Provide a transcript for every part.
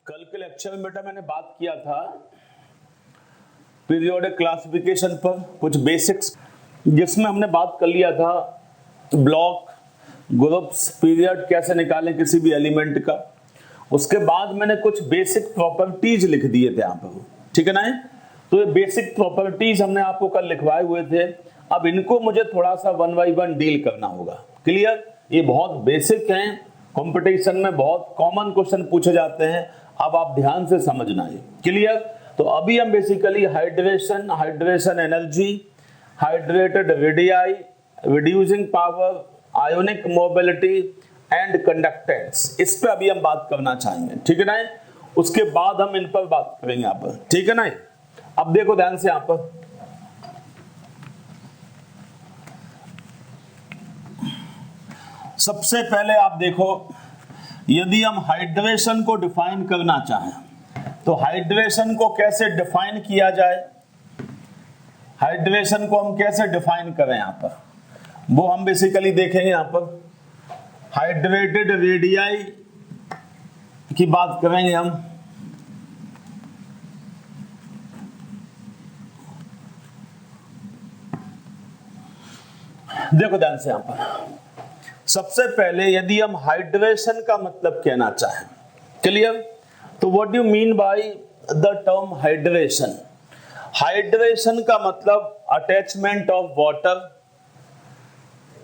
कल के लेक्चर में बेटा मैंने बात किया था पीरियोडिक क्लासिफिकेशन पर कुछ बेसिक्स, जिसमें हमने बात कर लिया था ब्लॉक, ग्रुप्स, पीरियड कैसे निकालें किसी भी एलिमेंट का। उसके बाद मैंने कुछ बेसिक प्रॉपर्टीज लिख दिए थे यहाँ पर, ठीक है ना। तो ये बेसिक प्रॉपर्टीज हमने आपको कल लिखवाए हुए थे। अब इनको मुझे थोड़ा सा वन बाई वन डील करना होगा। क्लियर? ये बहुत बेसिक हैं, कंपटीशन में बहुत कॉमन क्वेश्चन पूछे जाते हैं। अब आप ध्यान से समझना है। क्लियर? तो अभी हम basically hydration energy, hydrated radii, reducing power, ionic mobility and conductance, इस पे अभी हम बात करना चाहेंगे, ठीक है ना। उसके बाद हम इन पर बात करेंगे यहाँ पर, ठीक है ना। अब देखो ध्यान से यहाँ पर, सबसे पहले आप देखो, यदि हम हाइड्रेशन को डिफाइन करना चाहें तो हाइड्रेशन को कैसे डिफाइन किया जाए, हाइड्रेशन को हम कैसे डिफाइन करें यहाँ पर, वो हम बेसिकली देखेंगे। यहाँ पर हाइड्रेटेड रेडियाई की बात करेंगे हम। देखो ध्यान से यहाँ पर, सबसे पहले यदि हम हाइड्रेशन का मतलब कहना चाहें, क्लियर, तो what do you mean by the term hydration. Hydration का मतलब attachment of water,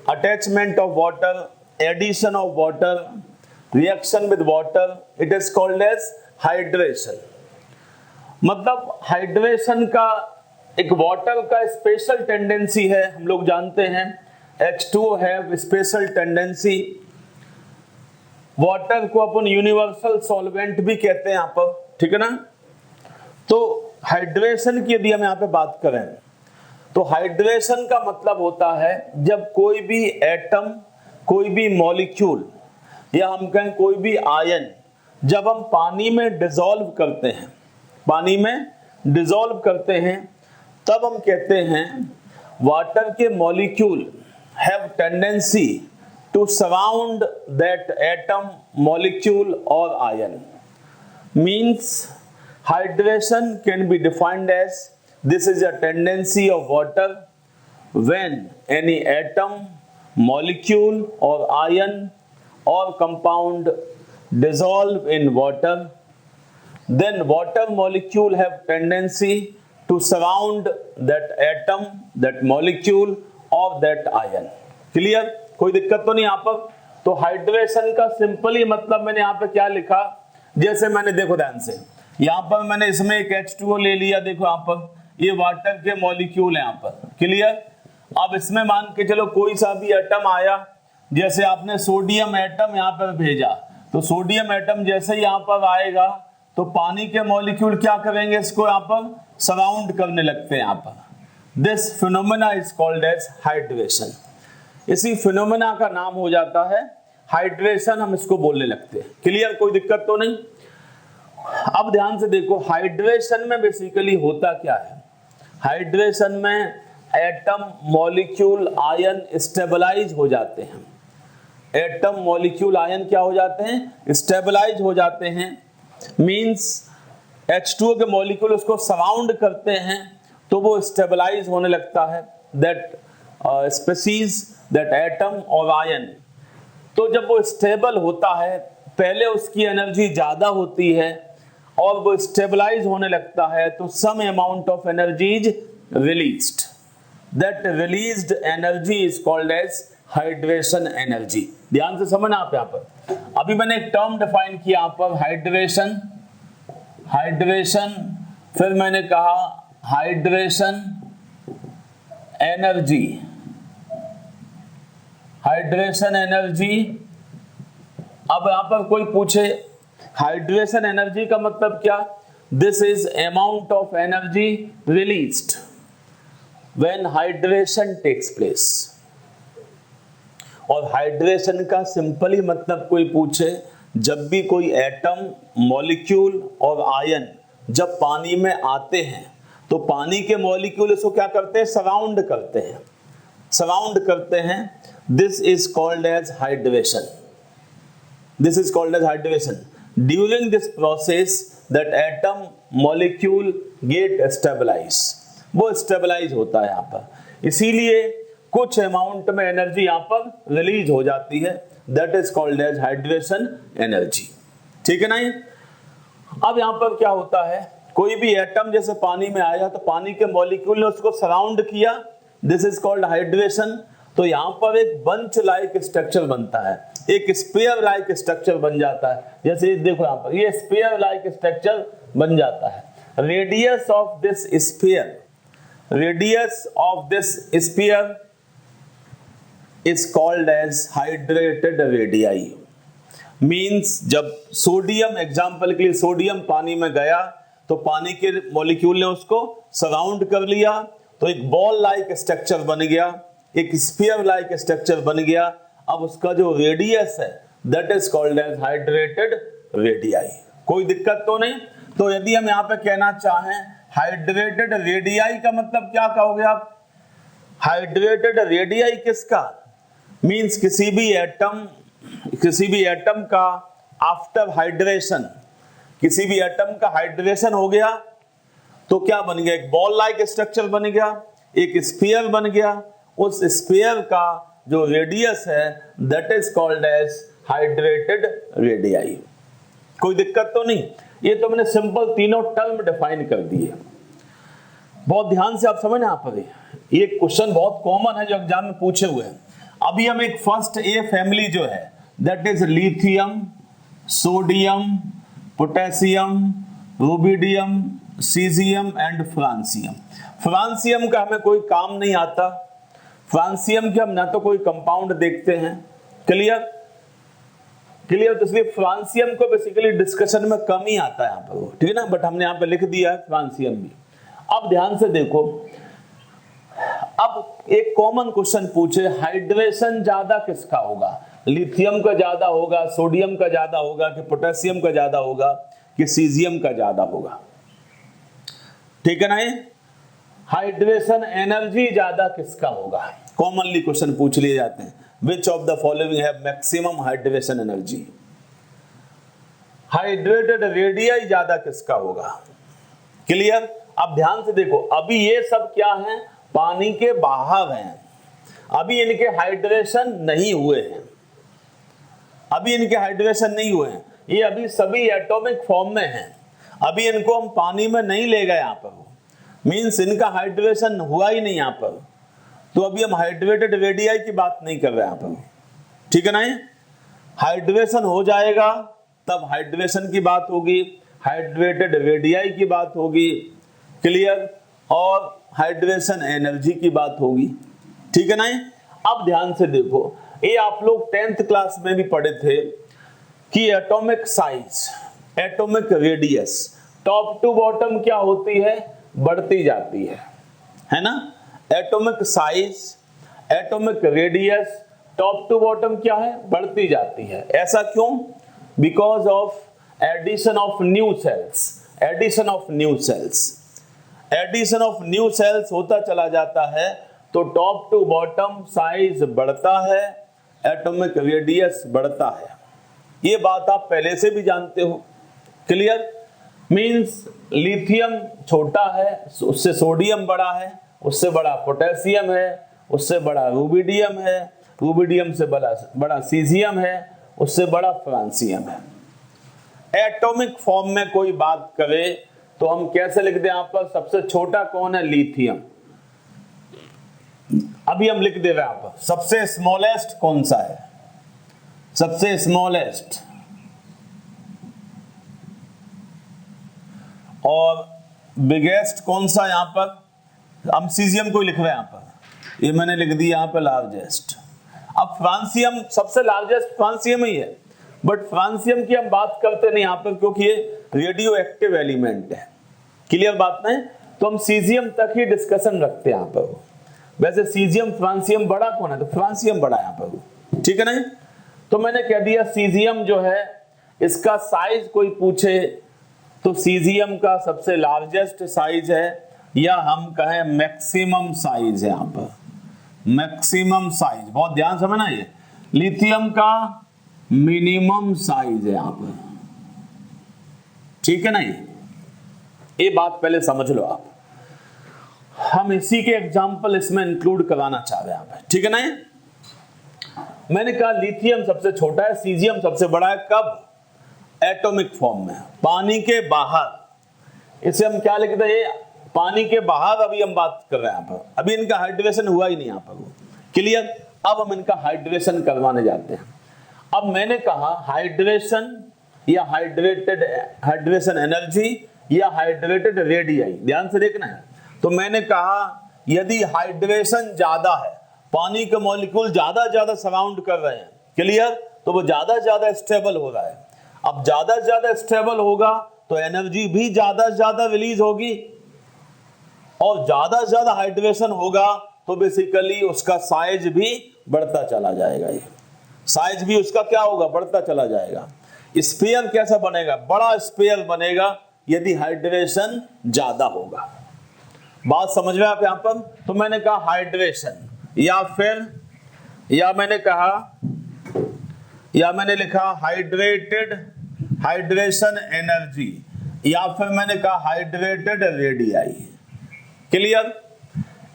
attachment of water, addition of water, reaction with water, it is called as hydration. मतलब हाइड्रेशन का एक वाटर का स्पेशल टेंडेंसी है, हम लोग जानते हैं H2O have special tendency. Water को अपन यूनिवर्सल सॉल्वेंट भी कहते हैं यहाँ पर, ठीक है ना। तो हाइड्रेशन की यदि हम यहाँ पे बात करें तो हाइड्रेशन का मतलब होता है जब कोई भी एटम, कोई भी मॉलिक्यूल, या हम कहें कोई भी आयन, जब हम पानी में डिसॉल्व करते हैं, पानी में डिसॉल्व करते हैं, तब हम कहते हैं वाटर के molecule have tendency to surround that atom, molecule or ion. Means hydration can be defined as this is a tendency of water when any atom, molecule or ion or compound dissolve in water, then water molecule have tendency to surround that atom, that molecule of that ion. Clear? कोई दिक्कत तो नहीं यहाँ पर। तो hydration का simply मतलब मैंने यहाँ पे क्या लिखा, जैसे मैंने, देखो ध्यान से, यहाँ पर मैंने इसमें एक H2O ले लिया, देखो यहाँ पर ये वाटर के मॉलिक्यूल है यहाँ पर। क्लियर? अब इसमें मान के चलो कोई सा भी एटम आया, जैसे आपने सोडियम एटम यहाँ पर भेजा, तो सोडियम एटम जैसे ही यहाँ पर आएगा तो पानी के मॉलिक्यूल क्या करेंगे, इसको यहाँ पर सराउंड करने लगते हैं यहाँ पर। This phenomena is called as hydration. इसी फिनोमेना का नाम हो जाता है हाइड्रेशन, हम इसको बोलने लगते हैं। क्लियर? कोई दिक्कत तो नहीं। अब ध्यान से देखो, हाइड्रेशन में बेसिकली होता क्या है। हाइड्रेशन में एटम, मॉलिक्यूल, आयन स्टेबलाइज हो जाते हैं। एटम, मॉलिक्यूल, आयन क्या हो जाते हैं, स्टेबलाइज हो जाते हैं। मींस H2O के मॉलिक्यूल उसको सराउंड करते हैं तो वो स्टेबलाइज होने लगता है, दैट स्पीसीज, दैट एटम और आयन। तो जब वो स्टेबल होता है, पहले उसकी एनर्जी ज्यादा होती है और वो स्टेबलाइज होने लगता है, तो some amount of energy is released, that released energy is called as hydration energy. ध्यान से समझना आप यहाँ पर। अभी मैंने एक टर्म डिफाइन किया यहाँ पर, हाइड्रेशन, हाइड्रेशन, फिर मैंने कहा हाइड्रेशन एनर्जी, हाइड्रेशन एनर्जी। अब यहां पर कोई पूछे हाइड्रेशन एनर्जी का मतलब क्या, this is amount of energy released when hydration takes place. और हाइड्रेशन का सिंपली मतलब कोई पूछे, जब भी कोई एटम, मॉलिक्यूल और आयन जब पानी में आते हैं तो पानी के मॉलिक्यूल इसको क्या करते हैं, सराउंड करते हैं, सराउंड करते हैं। This is called as hydration, this is called as hydration. During this process that atom molecule get stabilize, वो स्टेबलाइज होता है यहाँ पर, इसीलिए कुछ अमाउंट में एनर्जी यहाँ पर रिलीज हो जाती है, that is called as hydration energy. ठीक है ना। अब यहाँ पर क्या होता है, कोई भी एटम जैसे पानी में आया तो पानी के मॉलिक्यूल ने उसको सराउंड किया, दिस इज कॉल्ड हाइड्रेशन। तो यहाँ पर एक बंच लाइक स्ट्रक्चर बनता है, एक स्पेयर लाइक स्ट्रक्चर बन जाता है। जैसे देखो यहाँ पर ये स्पेयर लाइक स्ट्रक्चर बन जाता है। Radius of this sphere, radius of this sphere is called as hydrated radii. Means जब सोडियम, एग्जाम्पल के लिए सोडियम पानी में गया तो पानी के मॉलिक्यूल ने उसको सराउंड कर लिया, तो एक बॉल लाइक स्ट्रक्चर बन गया, एक स्फीयर लाइक स्ट्रक्चर बन गया। अब उसका जो रेडियस है that is called as hydrated radii. कोई दिक्कत तो नहीं। तो यदि हम यहाँ पे कहना चाहें हाइड्रेटेड रेडियाई का मतलब क्या कहोगे आप? हाइड्रेटेड रेडियाई किसका? मीन्स किसी भी एटम का आफ्टर हाइड्रेशन, किसी भी एटम का हाइड्रेशन हो गया तो क्या बन गया? एक बॉल लाइक स्ट्रक्चर बन गया, एक स्फीयर बन गया। उस स्फीयर का जो रेडियस है that is called as hydrated radii. कोई दिक्कत तो नहीं। ये तो मैंने सिंपल तीनों टर्म डिफाइन कर दिए। बहुत ध्यान से आप समझना। यहाँ पर ये क्वेश्चन बहुत कॉमन है जो एग्जाम में पूछे हुए हैं। अभी हम एक फर्स्ट ए फैमिली जो है that is lithium, sodium, potassium, rubidium, caesium and francium. Francium का हमें कोई काम नहीं आता। फ्रांसियम के हम ना तो कोई कंपाउंड देखते हैं। क्लियर? तो इसलिए फ्रांसियम को बेसिकली डिस्कशन में कम ही आता है यहाँ पर, ठीक है ना। बट हमने यहाँ पे लिख दिया है फ्रांसियम भी। अब ध्यान से देखो, अब एक कॉमन क्वेश्चन पूछे, हाइड्रेशन ज्यादा किसका होगा? लिथियम का ज्यादा होगा, सोडियम का ज्यादा होगा, कि पोटेशियम का ज्यादा होगा, कि सीजियम का ज्यादा होगा? ठीक है ना। ये हाइड्रेशन एनर्जी ज्यादा किसका होगा? कॉमनली क्वेश्चन पूछ लिए जाते हैं। Which of the following have maximum hydration energy? Hydrated radii ज्यादा किसका होगा? क्लियर? अब ध्यान से देखो, अभी ये सब क्या है? पानी के बाहर हैं, अभी इनके हाइड्रेशन नहीं हुए हैं, अभी इनके हाइड्रेशन नहीं हुए हैं। ये अभी सभी एटॉमिक फॉर्म में हैं, अभी इनको हम पानी में नहीं ले गए यहाँ पर, मीन्स इनका हाइड्रेशन हुआ ही नहीं यहाँ पर। तो अभी हम हाइड्रेटेड रेडियाई की बात नहीं कर रहे यहाँ पर, ठीक है ना। हाइड्रेशन हो जाएगा तब हाइड्रेशन की बात होगी, हाइड्रेटेड रेडियाई की बात होगी। क्लियर? और हाइड्रेशन एनर्जी की बात होगी, ठीक है ना। अब ध्यान से देखो, ये आप लोग 10th क्लास में भी पढ़े थे कि atomic size, atomic radius top to bottom क्या होती है? बढ़ती जाती है ना। Atomic size, atomic radius top to bottom क्या है? बढ़ती जाती है। ऐसा क्यों? Because of addition of new shells, addition of new shells, addition of new shells होता चला जाता है तो टॉप टू बॉटम साइज बढ़ता है, एटॉमिक रेडियस बढ़ता है। ये बात आप पहले से भी जानते हो। क्लियर? मींस लिथियम छोटा है, उससे सोडियम बड़ा है, उससे बड़ा पोटेशियम है, उससे बड़ा रुबिडियम है, रुबिडियम से बड़ा सीजियम है, उससे बड़ा फ्रांसियम है। एटॉमिक फॉर्म में कोई बात करे तो हम कैसे लिख दें? यहाँ पर सबसे छोटा कौन है? लिथियम। अभी हम लिख दे रहे हैं यहाँ पर सबसे स्मॉलेस्ट कौन सा है? सबसे स्मॉलेस्ट। और बिगेस्ट कौन सा? यहाँ पर हम सीजियम को लिख रहे हैं यहाँ पर, ये मैंने लिख दिया यहाँ पर लार्जेस्ट। अब फ्रांसियम सबसे लार्जेस्ट फ्रांसियम ही है, बट फ्रांसियम की हम बात करते नहीं यहाँ पर क्योंकि ये रेडियो एक्टिव एलिमेंट है। क्लियर बात नहीं? तो हम सीजियम तक ही डिस्कशन रखते हैं यहाँ पर। वैसे सीजियम फ्रांसियम बड़ा कौन है? तो फ्रांसियम बड़ा यहाँ पर, ठीक है ना। तो मैंने कह दिया सीजियम जो है इसका साइज कोई पूछे तो सीजियम का सबसे लार्जेस्ट साइज है, या हम कहें मैक्सिमम साइज है यहाँ पर, मैक्सिमम साइज। बहुत ध्यान समझना, ये लिथियम का मिनिमम साइज है यहाँ पर, ठीक है ना। ये बात पहले समझ लो आप। हम इसी के एग्जाम्पल इसमें इंक्लूड कराना चाह रहे हैं, ठीक है ना। मैंने कहा लिथियम सबसे छोटा है, सीजियम सबसे बड़ा है। कब? एटॉमिक फॉर्म में, पानी के बाहर। इसे हम क्या लिखते हैं? पानी के बाहर अभी हम बात कर रहे हैं यहाँ पर। अभी इनका हाइड्रेशन हुआ ही नहीं यहाँ पर, क्लियर। अब हम इनका हाइड्रेशन करवाने जाते हैं। अब मैंने कहा हाइड्रेशन या हाइड्रेशन एनर्जी या हाइड्रेटेड रेडियाई, ध्यान से देखना है। तो मैंने कहा यदि हाइड्रेशन ज्यादा है, पानी के मॉलिक्यूल ज्यादा सराउंड कर रहे हैं, क्लियर, तो वो ज्यादा स्टेबल हो रहा है। अब ज्यादा स्टेबल होगा तो एनर्जी भी ज्यादा रिलीज होगी, और ज्यादा हाइड्रेशन होगा तो बेसिकली उसका साइज भी बढ़ता चला जाएगा। ये साइज भी उसका क्या होगा? बढ़ता चला जाएगा। स्फीयर कैसा बनेगा? बड़ा स्फीयर बनेगा यदि हाइड्रेशन ज्यादा होगा। बात समझ रहे हैं आप यहां पर? तो मैंने कहा हाइड्रेशन या मैंने लिखा हाइड्रेशन एनर्जी, या फिर मैंने कहा hydrated radii, clear.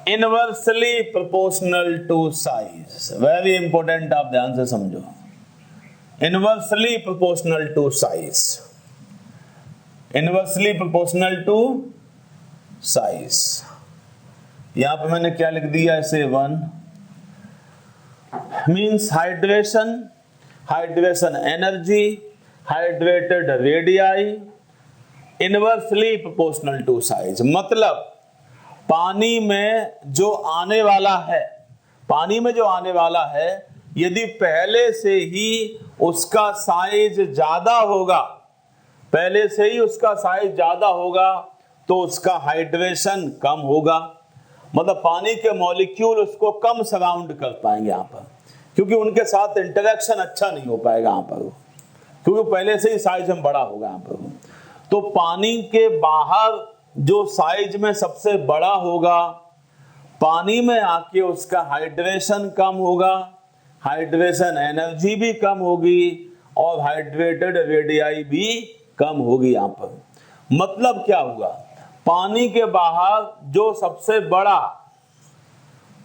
Inversely proportional to size, very important, आप ध्यान से समझो। Inversely proportional to size, inversely proportional to size. यहां पे मैंने क्या लिख दिया? इसे 1 means hydration energy, hydrated radii, inversely proportional to size. मतलब पानी में जो आने वाला है, यदि पहले से ही उसका साइज ज्यादा होगा, तो उसका हाइड्रेशन कम होगा। मतलब पानी के मॉलिक्यूल उसको कम सराउंड कर पाएंगे यहाँ पर, क्योंकि उनके साथ इंटरेक्शन अच्छा नहीं हो पाएगा यहाँ पर, क्योंकि पहले से ही साइज में बड़ा होगा यहाँ पर। तो पानी के बाहर जो साइज में सबसे बड़ा होगा, पानी में आके उसका हाइड्रेशन कम होगा, हाइड्रेशन एनर्जी भी कम होगी, और हाइड्रेटेड रेडियाई भी कम होगी यहाँ पर। मतलब क्या हुआ? पानी के बाहर जो सबसे बड़ा,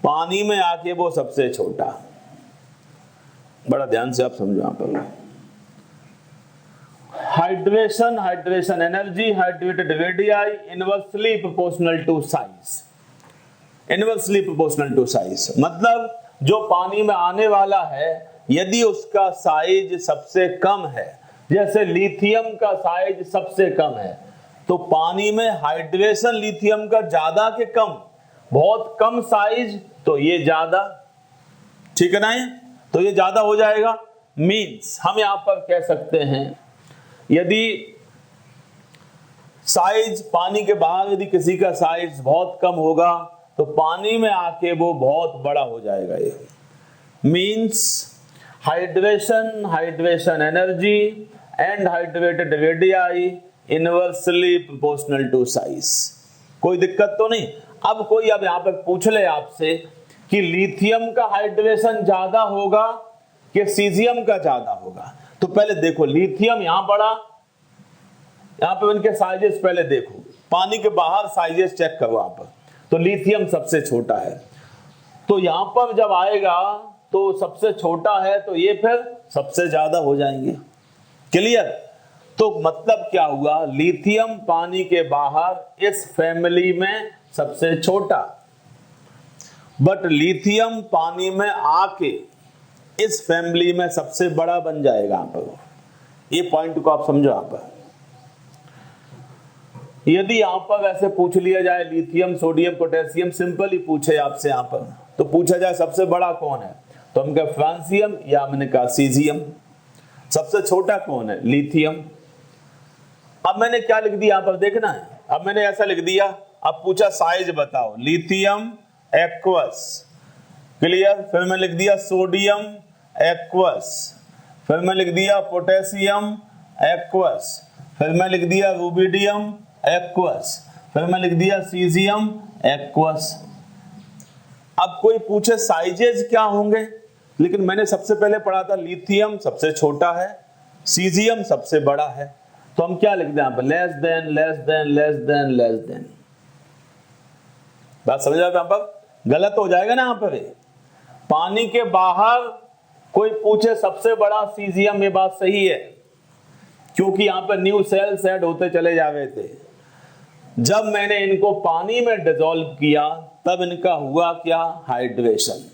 पानी में आके वो सबसे छोटा। बड़ा ध्यान से आप समझो यहाँ पर। Hydration energy, hydrated radii, inversely proportional to size. Inversely proportional to size मतलब जो पानी में आने वाला है, यदि उसका साइज सबसे कम है, जैसे लिथियम का साइज सबसे कम है, तो पानी में हाइड्रेशन लिथियम का ज्यादा के कम, बहुत कम साइज तो ये ज्यादा, ठीक है ना। तो ये ज्यादा हो जाएगा। मीन्स हम यहां पर कह सकते हैं यदि साइज पानी के बाहर यदि किसी का साइज बहुत कम होगा, तो पानी में आके वो बहुत बड़ा हो जाएगा। ये means hydration energy and hydrated radii inversely proportional to size. कोई दिक्कत तो नहीं। अब कोई अब यहां पर पूछ ले आपसे कि लिथियम का हाइड्रेशन ज्यादा होगा कि सीजियम का ज्यादा होगा, तो पहले देखो लिथियम यहां बड़ा, यहां पे इनके साइजेस पहले देखो, पानी के बाहर साइजेस चेक करो यहां पर, तो लिथियम सबसे छोटा है। तो यहां पर जब आएगा तो सबसे छोटा है, तो ये फिर सबसे ज्यादा हो जाएंगे, क्लियर। तो मतलब क्या हुआ? लिथियम पानी के बाहर इस फैमिली में सबसे छोटा, बट लिथियम पानी में आके इस फैमिली में सबसे बड़ा बन जाएगा यहां पर। ये पॉइंट को आप समझो यहां पर। यदि यहां पर वैसे पूछ लिया जाए लिथियम, सोडियम, पोटेशियम, सिंपल ही पूछे आपसे यहां पर, तो पूछा जाए सबसे बड़ा कौन है, तो हम कहा फ्रांसियम या मैंने कहा सीजियम। सबसे छोटा कौन है? लिथियम। अब मैंने क्या लिख दिया यहां पर देखना है। अब मैंने ऐसा लिख दिया, अब पूछा साइज बताओ, लिथियम एक्वस, क्लियर। फिर मैं लिख दिया सोडियम एक्वस, फिर मैं लिख दिया पोटेशियम एक्वस, फिर मैं लिख दिया रूबिडियम एक्वस, फिर मैं लिख दिया सीजियम एक्वस। अब कोई पूछे साइजेस क्या होंगे, लेकिन मैंने सबसे पहले पढ़ा था लिथियम सबसे छोटा है, सीजियम सबसे बड़ा है। तो हम क्या लिखते हैं यहाँ पर, less than less than less than less than. बात समझ रहे हो? यहाँ पर गलत हो जाएगा ना। यहाँ पर पानी के बाहर कोई पूछे सबसे बड़ा सीजियम, ये बात सही है, क्योंकि यहाँ पर न्यू सेल्स ऐड होते चले जा रहे थे। जब मैंने इनको पानी में डिसॉल्व किया तब इनका हुआ क्या, हाइड्रेशन।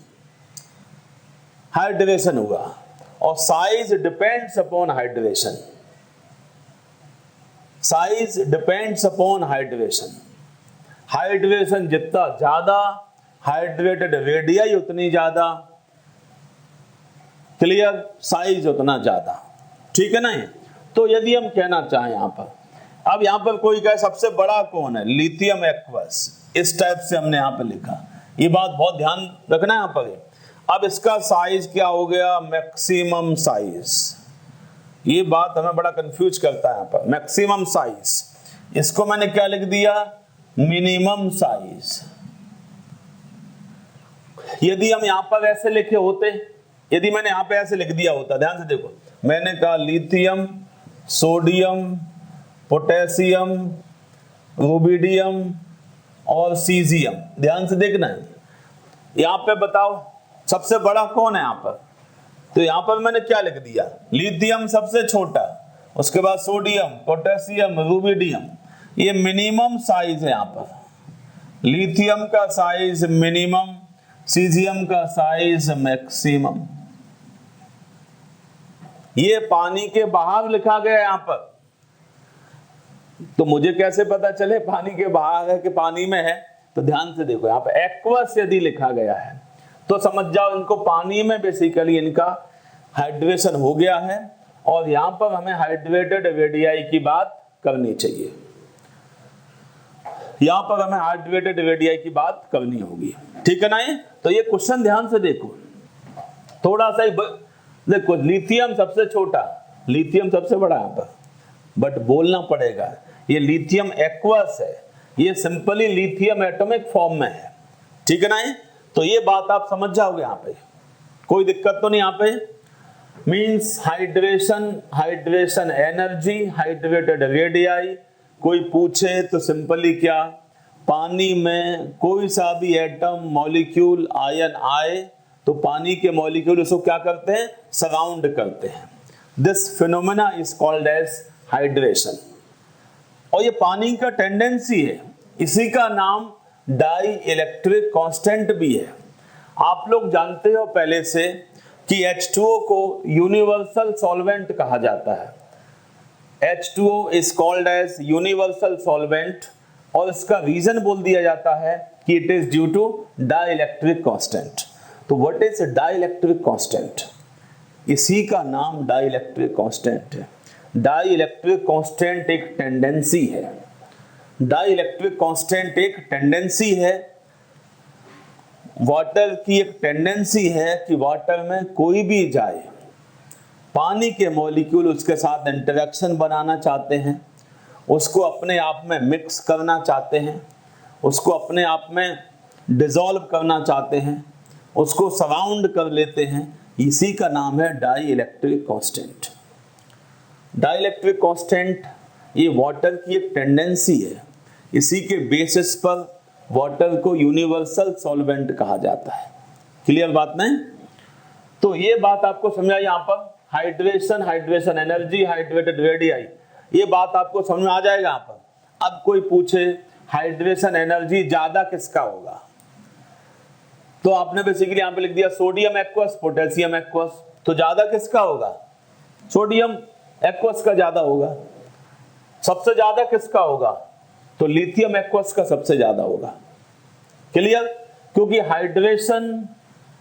हाइड्रेशन हुआ, और size depends upon hydration. Size depends upon hydration. Hydration जितना ज्यादा, हाइड्रेटेड रेडियाई उतनी ज्यादा, क्लियर, साइज उतना ज्यादा, ठीक है ना। तो यदि हम कहना चाहें यहां पर, अब यहां पर कोई कहे सबसे बड़ा कौन है, लिथियम एक्वस, इस टाइप से हमने यहां पर लिखा। ये बात बहुत ध्यान रखना यहां पर। अब इसका साइज क्या हो गया, मैक्सिमम साइज। ये बात हमें बड़ा कंफ्यूज करता है यहां पर, मैक्सिमम साइज। इसको मैंने क्या लिख दिया, मिनिमम साइज। यदि हम यहां पर ऐसे लिखे होते, यदि मैंने यहां पे ऐसे लिख दिया होता, ध्यान से देखो, मैंने कहा लिथियम, सोडियम, पोटेशियम, रुबिडियम और सीजियम। ध्यान से देखना है, यहां पे बताओ सबसे बड़ा कौन है यहां पर। तो यहां पर मैंने क्या लिख दिया, लिथियम सबसे छोटा, उसके बाद सोडियम, पोटेशियम, रुबिडियम। ये मिनिमम साइज है यहां पर। लिथियम का साइज मिनिमम, सीजियम का साइज मैक्सिमम। ये पानी के बाहर लिखा गया यहां पर। तो मुझे कैसे पता चले पानी के बाहर है कि पानी में है? तो ध्यान से देखो, यहां पर एक्वस यदि लिखा गया है तो समझ जाओ इनको पानी में बेसिकली इनका हाइड्रेशन हो गया है, और यहां पर हमें हाइड्रेटेड रेडियाई की बात करनी चाहिए। यहां पर हमें हाइड्रेटेड रेडियाई की बात करनी होगी, ठीक है ना। ये तो ये क्वेश्चन ध्यान से देखो, थोड़ा सा देखो, लिथियम सबसे छोटा, लिथियम सबसे बड़ा यहां पर, बट बोलना पड़ेगा ये लिथियम एक्वस है, ये सिंपली लिथियम एटॉमिक फॉर्म में है, ठीक है ना। तो ये बात आप समझ जाओगे, यहां पे कोई दिक्कत तो नहीं। यहां पे means hydration, hydration energy, hydrated radii. कोई पूछे तो सिंपली क्या, पानी में कोई सा भी एटम, मॉलिक्यूल, आयन आए तो पानी के मॉलिक्यूल उसको क्या करते हैं, सराउंड करते हैं। This phenomena is called as hydration. और ये पानी का टेंडेंसी है, इसी का नाम डाई इलेक्ट्रिक कांस्टेंट भी है। आप लोग जानते हो पहले से कि H2O को यूनिवर्सल सॉल्वेंट कहा जाता है। H2O is called as universal solvent, और इसका रीजन बोल दिया जाता है कि it is due to dielectric constant. तो what is dielectric constant, इसी का नाम डाई इलेक्ट्रिक कांस्टेंट है। डाई इलेक्ट्रिक कांस्टेंट एक टेंडेंसी है, डाई इलेक्ट्रिक कांस्टेंट एक टेंडेंसी है। वाटर की एक टेंडेंसी है कि वाटर में कोई भी जाए, पानी के मॉलिक्यूल उसके साथ इंटरेक्शन बनाना चाहते हैं, उसको अपने आप में मिक्स करना चाहते हैं, उसको अपने आप में डिसॉल्व करना चाहते हैं, उसको सराउंड कर लेते हैं। इसी का नाम है dielectric constant. Dielectric constant ये वाटर की एक टेंडेंसी है, इसी के बेसिस पर वाटर को यूनिवर्सल सॉल्वेंट कहा जाता है। क्लियर बात नहीं? तो ये बात आपको समझा, यहाँ पर hydration, hydration energy, hydrated radii, ये बात आपको समझ में आ जाएगा यहाँ पर। अब कोई पूछे हाइड्रेशन एनर्जी ज्यादा किसका होगा, तो आपने बेसिकली यहाँ पे लिख दिया सोडियम एक्वस, पोटेशियम एक्वस। तो ज्यादा किसका होगा, सोडियम एक्वस का ज्यादा होगा। सबसे ज्यादा किसका होगा, तो लिथियम एक्वस का सबसे ज्यादा होगा। क्लियर? क्योंकि hydration,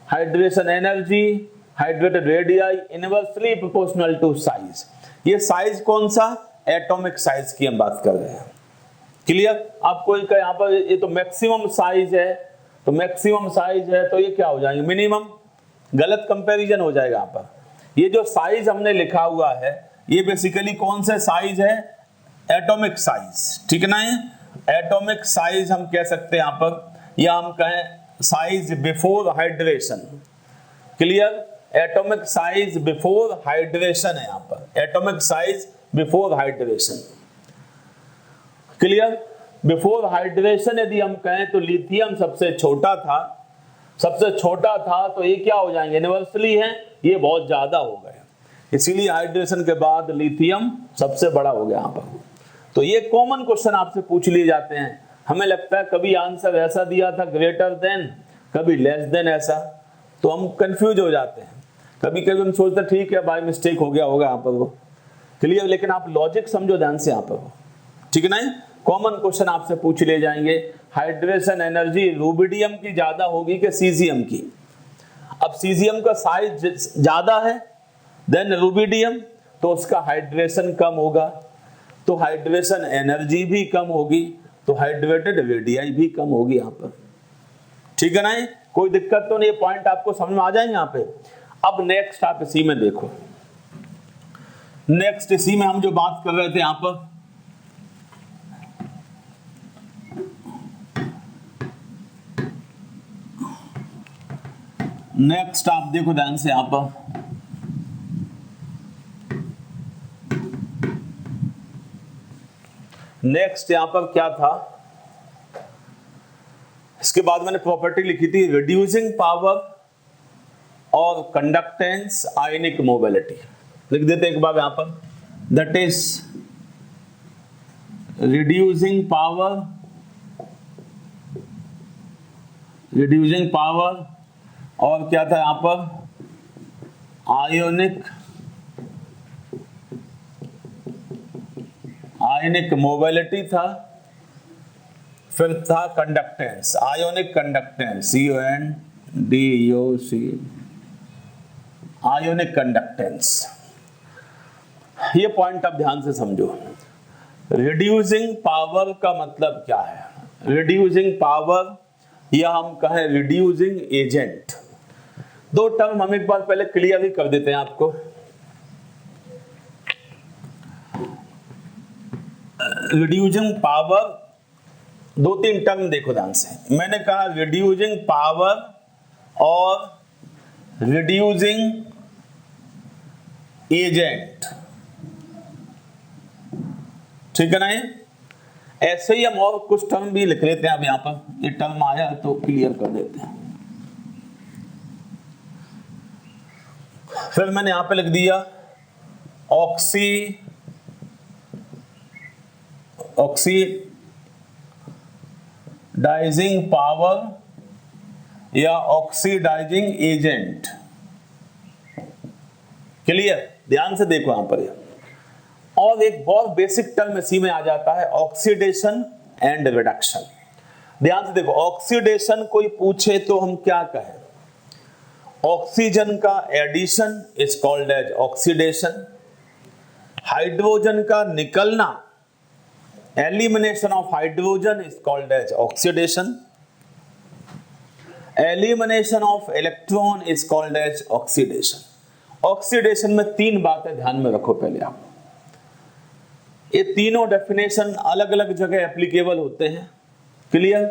hydration energy, hydrated radii inversely proportional to size. ये साइज कौन सा, एटॉमिक साइज की हम बात कर रहे हैं। क्लियर? आप कोई का यहाँ पर ये तो मैक्सिमम साइज है, तो मैक्सिमम साइज है तो ये क्या हो जाएंगे, मिनिमम। गलत कंपैरिजन हो जाएगा यहाँ पर। ये जो साइज हमने लिखा हुआ है ये बेसिकली कौन सा साइज है, एटॉमिक साइज, ठीक है ना। ये एटॉमिक साइज हम कह सकते हैं यहाँ पर, या हम कहें size before hydration. Clear? Atomic size before hydration है यहाँ पर, atomic size before hydration. Clear? Before hydration यदि हम कहें तो लिथियम सबसे छोटा था, तो ये क्या हो जाएंगे, यूनिवर्सली है, ये बहुत ज्यादा हो गए, इसीलिए हाइड्रेशन के बाद लिथियम सबसे बड़ा हो गया यहाँ पर। तो ये कॉमन क्वेश्चन आपसे पूछ लिए जाते हैं। हमें लगता है कभी आंसर ऐसा दिया था ग्रेटर देन, कभी लेस देन, ऐसा, तो हम कंफ्यूज हो जाते हैं। कभी कभी हम सोचते हैं ठीक है बाय मिस्टेक हो गया होगा यहाँ पर वो। क्लियर? लेकिन आप लॉजिक समझो ध्यान से यहाँ पर, ठीक है ना? कॉमन क्वेश्चन आपसे पूछ लिए जाएंगे, हाइड्रेशन एनर्जी रूबिडियम की ज्यादा होगी कि सीजियम की? अब सीजियम का साइज ज्यादा है देन रूबिडियम, तो उसका हाइड्रेशन कम होगा, तो हाइड्रेशन एनर्जी भी कम होगी, तो हाइड्रेटेड रेडियाई भी कम होगी यहाँ पर। ठीक है ना? कोई दिक्कत तो नहीं, पॉइंट आपको समझ में आ जाएंगे यहाँ पे। अब नेक्स्ट आप इसी में देखो, नेक्स्ट इसी में हम जो बात कर रहे थे यहाँ पर, नेक्स्ट आप देखो ध्यान से यहाँ पर, नेक्स्ट यहां पर क्या था, इसके बाद मैंने प्रॉपर्टी लिखी थी रिड्यूसिंग पावर और कंडक्टेंस आयनिक मोबिलिटी। लिख देते एक बार यहां पर, दैट इज रिड्यूसिंग पावर और क्या था यहां पर, आयनिक मोबिलिटी था, फिर था conductance, ionic conductance, CONDUC, ionic conductance. ये पॉइंट आप ध्यान से समझो। रिड्यूसिंग पावर का मतलब क्या है? रिड्यूसिंग पावर या हम कहें रिड्यूसिंग एजेंट, दो टर्म हम एक बार पहले क्लियर ही कर देते हैं आपको। रिड्यूसिंग पावर, दो तीन टर्म देखो ध्यान से। मैंने कहा रिड्यूसिंग पावर और रिड्यूसिंग एजेंट, ठीक है ना? ऐसे ही हम और कुछ टर्म भी लिख लेते हैं। अब यहां पर ये टर्म आया तो क्लियर कर देते हैं। फिर मैंने यहां पे लिख दिया ऑक्सीडाइजिंग पावर या ऑक्सीडाइजिंग एजेंट। क्लियर? ध्यान से देखो यहां पर। और एक बहुत बेसिक टर्म इसी में आ जाता है, ऑक्सीडेशन एंड रिडक्शन। ध्यान से देखो, ऑक्सीडेशन कोई पूछे तो हम क्या कहें? ऑक्सीजन का addition is called as oxidation, hydrogen का निकलना, elimination of hydrogen is called as oxidation, elimination of electron is called as oxidation. Oxidation में तीन बातें ध्यान में रखो पहले आप। ये तीनों डेफिनेशन अलग अलग जगह एप्लीकेबल होते हैं। क्लियर?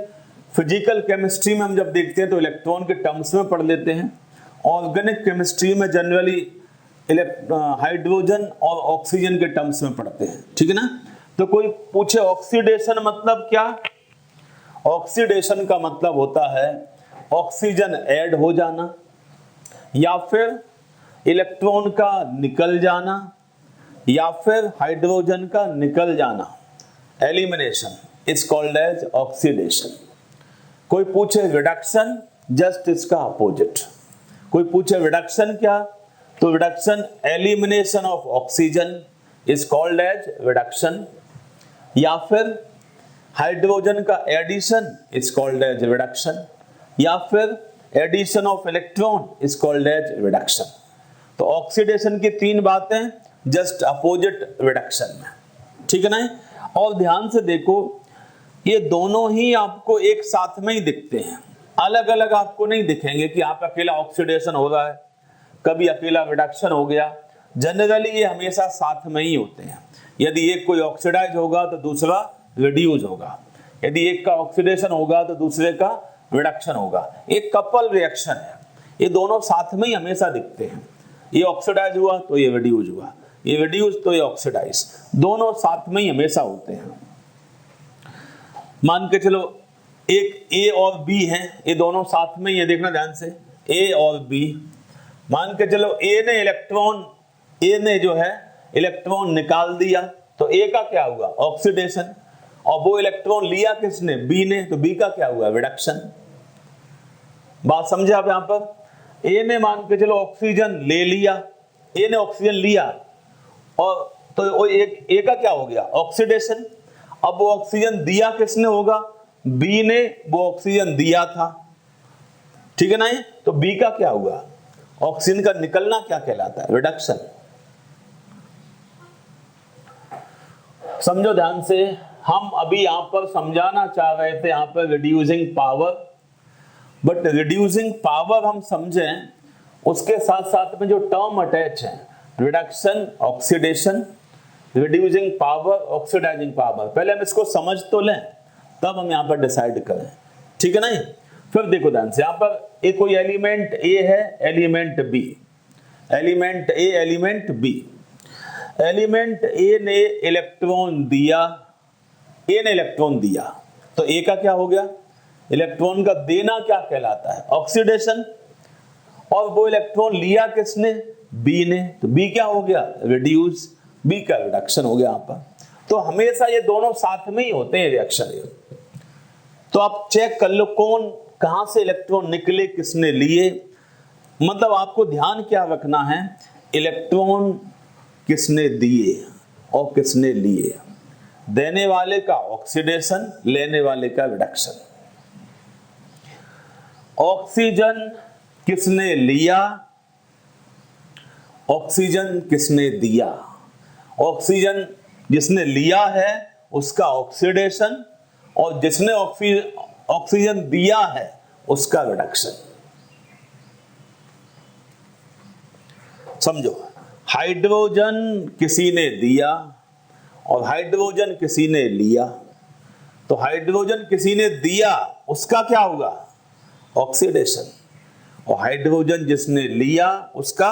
फिजिकल केमिस्ट्री में हम जब देखते हैं तो इलेक्ट्रॉन के टर्म्स में पढ़ लेते हैं, ऑर्गेनिक केमिस्ट्री में जनरली हाइड्रोजन और ऑक्सीजन के टर्म्स में पढ़ते हैं, ठीक है ना? तो कोई पूछे ऑक्सीडेशन मतलब क्या? ऑक्सीडेशन का मतलब होता है ऑक्सीजन ऐड हो जाना या फिर इलेक्ट्रॉन का निकल जाना या फिर हाइड्रोजन का निकल जाना, elimination is called as oxidation. कोई पूछे रिडक्शन, जस्ट इसका अपोजिट। कोई पूछे रिडक्शन क्या, तो reduction elimination of oxygen is called as reduction, या फिर हाइड्रोजन का addition is called as reduction, या फिर addition of electron is called as reduction. तो ऑक्सीडेशन की तीन बातें जस्ट अपोजिट रिडक्शन में, ठीक है ना? और ध्यान से देखो, ये दोनों ही आपको एक साथ में ही दिखते हैं, अलग अलग आपको नहीं दिखेंगे कि आप अकेला ऑक्सीडेशन हो रहा है, कभी अकेला रिडक्शन हो गया। जनरली ये हमेशा साथ में ही होते हैं। यदि एक कोई ऑक्सीडाइज होगा तो दूसरा रिड्यूस होगा, यदि एक का ऑक्सीडेशन होगा तो दूसरे का रिडक्शन होगा। एक कपल रिएक्शन है, ये दोनों साथ में ही हमेशा दिखते हैं। ये ऑक्सीडाइज हुआ तो ये रिड्यूस हुआ, ये रिड्यूस तो ये ऑक्सीडाइज, दोनों साथ में ही हमेशा होते हैं। मान के चलो एक A और B हैं, ये दोनों साथ में ही है, देखना ध्यान से, A और B। मान के चलो A ने जो है इलेक्ट्रॉन निकाल दिया, तो A का क्या हुआ, ऑक्सीडेशन, और वो इलेक्ट्रॉन लिया किसने, B ने, तो B का क्या हुआ, रिडक्शन। बात समझे आप? यहां पर A ने मान के चलो ऑक्सीजन ले लिया, A ने ऑक्सीजन लिया, और तो वो A का क्या हो गया, ऑक्सीडेशन। अब वो ऑक्सीजन दिया किसने होगा, B ने वो ऑक्सीजन दिया था, ठीक है ना। ये तो B का क्या हुआ, ऑक्सीजन का निकलना क्या कहलाता है, रिडक्शन। समझो ध्यान से, हम अभी यहां पर समझाना चाह रहे थे यहां पर reducing power, but reducing power हम समझें, उसके साथ साथ में जो टर्म अटैच है, reduction, oxidation, reducing power, oxidizing power, पहले हम इसको समझ तो लें तब हम यहां पर डिसाइड करें, ठीक है ना। फिर देखो ध्यान से, यहां पर एक कोई एलिमेंट A है, element B, element A, element B। Element A ने इलेक्ट्रॉन दिया, A ने इलेक्ट्रॉन दिया, तो A का क्या हो गया, इलेक्ट्रॉन का देना क्या कहलाता है, ऑक्सीडेशन, और वो इलेक्ट्रॉन लिया किसने, B ने, तो B क्या हो गया, रिड्यूस, B का रिडक्शन हो गया यहां पर। तो हमेशा ये दोनों साथ में ही होते हैं रिएक्शन। तो आप चेक कर लो कौन कहां से इलेक्ट्रॉन निकले, किसने लिए, मतलब आपको ध्यान क्या रखना है, इलेक्ट्रॉन किसने दिए और किसने लिए, देने वाले का ऑक्सीडेशन, लेने वाले का रिडक्शन। ऑक्सीजन किसने लिया, ऑक्सीजन किसने दिया, ऑक्सीजन जिसने लिया है उसका ऑक्सीडेशन, और जिसने ऑक्सीजन दिया है उसका रिडक्शन। समझो, हाइड्रोजन किसी ने दिया और हाइड्रोजन किसी ने लिया, तो हाइड्रोजन किसी ने दिया उसका क्या होगा, ऑक्सीडेशन, और हाइड्रोजन जिसने लिया उसका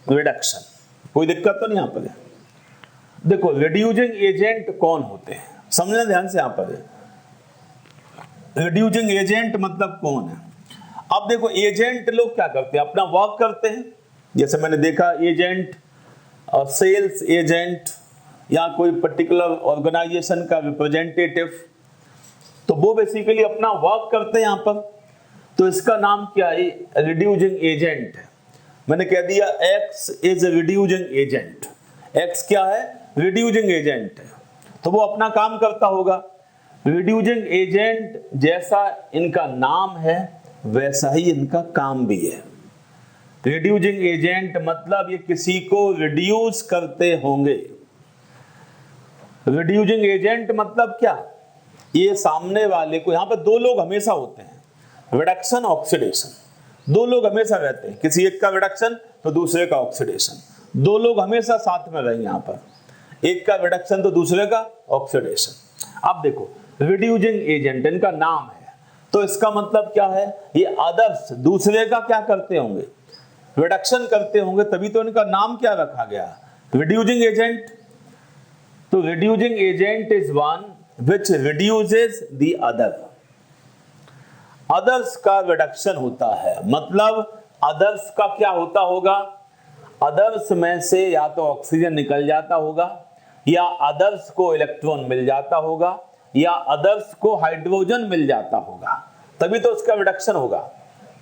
रिडक्शन। कोई दिक्कत तो नहीं यहां पर? देखो रिड्यूसिंग एजेंट कौन होते हैं, समझना ध्यान से। यहां पर रिड्यूसिंग एजेंट मतलब कौन है। अब देखो एजेंट लोग क्या करते हैं, अपना वर्क करते हैं, जैसे मैंने देखा एजेंट और सेल्स एजेंट या कोई पर्टिकुलर ऑर्गेनाइजेशन का रिप्रेजेंटेटिव, तो वो बेसिकली अपना वर्क करते हैं यहां पर, तो इसका नाम क्या है, रिड्यूसिंग एजेंट है। मैंने कह दिया X is reducing agent, X क्या है, रिड्यूसिंग एजेंट है, तो वो अपना काम करता होगा। रिड्यूसिंग एजेंट जैसा इनका नाम है वैसा ही इनका काम भी है। रिड्यूसिंग एजेंट मतलब ये किसी को रिड्यूस करते होंगे। रिड्यूसिंग एजेंट मतलब क्या, ये सामने वाले को, यहां पर दो लोग हमेशा होते हैं, रिडक्शन ऑक्सीडेशन, दो लोग हमेशा रहते हैं, किसी एक का रिडक्शन तो दूसरे का ऑक्सीडेशन, दो लोग हमेशा साथ में रहेंगे यहां पर, एक का रिडक्शन तो दूसरे का ऑक्सीडेशन। अब देखो रिड्यूसिंग एजेंट इनका नाम है, तो इसका मतलब क्या है, ये अदर्स दूसरे का क्या करते होंगे, रिडक्शन करते होंगे, तभी तो इनका नाम क्या रखा गया, रिड्यूसिंग एजेंट। तो reducing agent is one which reduces the other, others का रिडक्शन होता है, मतलब अदर्स का क्या होता होगा, अदर्स में से या तो ऑक्सीजन निकल जाता होगा, या अदर्स को इलेक्ट्रॉन मिल जाता होगा, या अदर्स को हाइड्रोजन मिल जाता होगा, तभी तो उसका रिडक्शन होगा।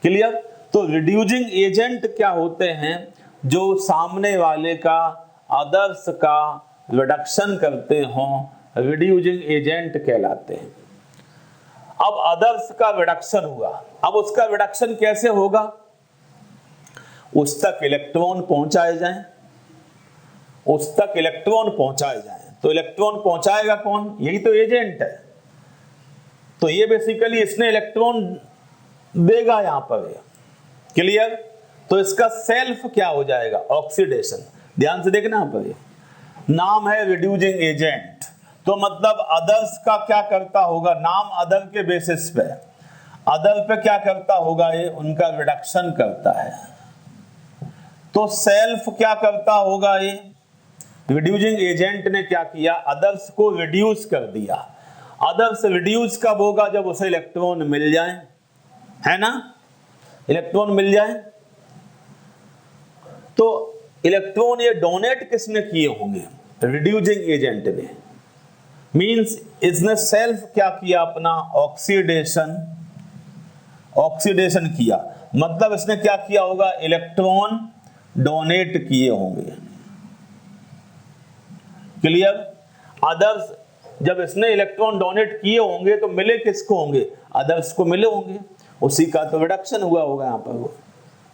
क्लियर? तो रिड्यूसिंग एजेंट क्या होते हैं, जो सामने वाले का अदर्स का रिडक्शन करते हों, रिड्यूसिंग एजेंट कहलाते हैं। अब अदर्स का रिडक्शन हुआ, अब उसका रिडक्शन कैसे होगा, उस तक इलेक्ट्रॉन पहुंचाए जाएं, उस तक इलेक्ट्रॉन पहुंचाए जाएं, तो इलेक्ट्रॉन पहुंचाएगा कौन, यही तो एजेंट है। तो ये बेसिकली इसने इलेक्ट्रॉन देगा यहां पर, क्लियर? तो इसका सेल्फ क्या हो जाएगा, ऑक्सीडेशन। ध्यान से देखना यहां पर, नाम है रिड्यूसिंग एजेंट, तो मतलब अदर्स का क्या करता होगा, नाम अदर के बेसिस पे, अदर पे क्या करता होगा, ये उनका रिडक्शन करता है। तो सेल्फ क्या करता होगा, ये रिड्यूसिंग एजेंट ने क्या किया, अदर्स को रिड्यूस कर दिया। अदर्स रिड्यूस कब होगा, जब उसे इलेक्ट्रॉन मिल जाए, है ना, इलेक्ट्रॉन मिल जाए। तो इलेक्ट्रॉन ये डोनेट किसने किए होंगे, रिड्यूसिंग एजेंट ने। मींस इसने सेल्फ क्या किया, अपना ऑक्सीडेशन किया, मतलब इसने क्या किया होगा, इलेक्ट्रॉन डोनेट किए होंगे। क्लियर। अदर्स, जब इसने इलेक्ट्रॉन डोनेट किए होंगे तो मिले किसको होंगे, अदर्स को मिले होंगे, उसी का तो रिडक्शन हुआ होगा यहां पर।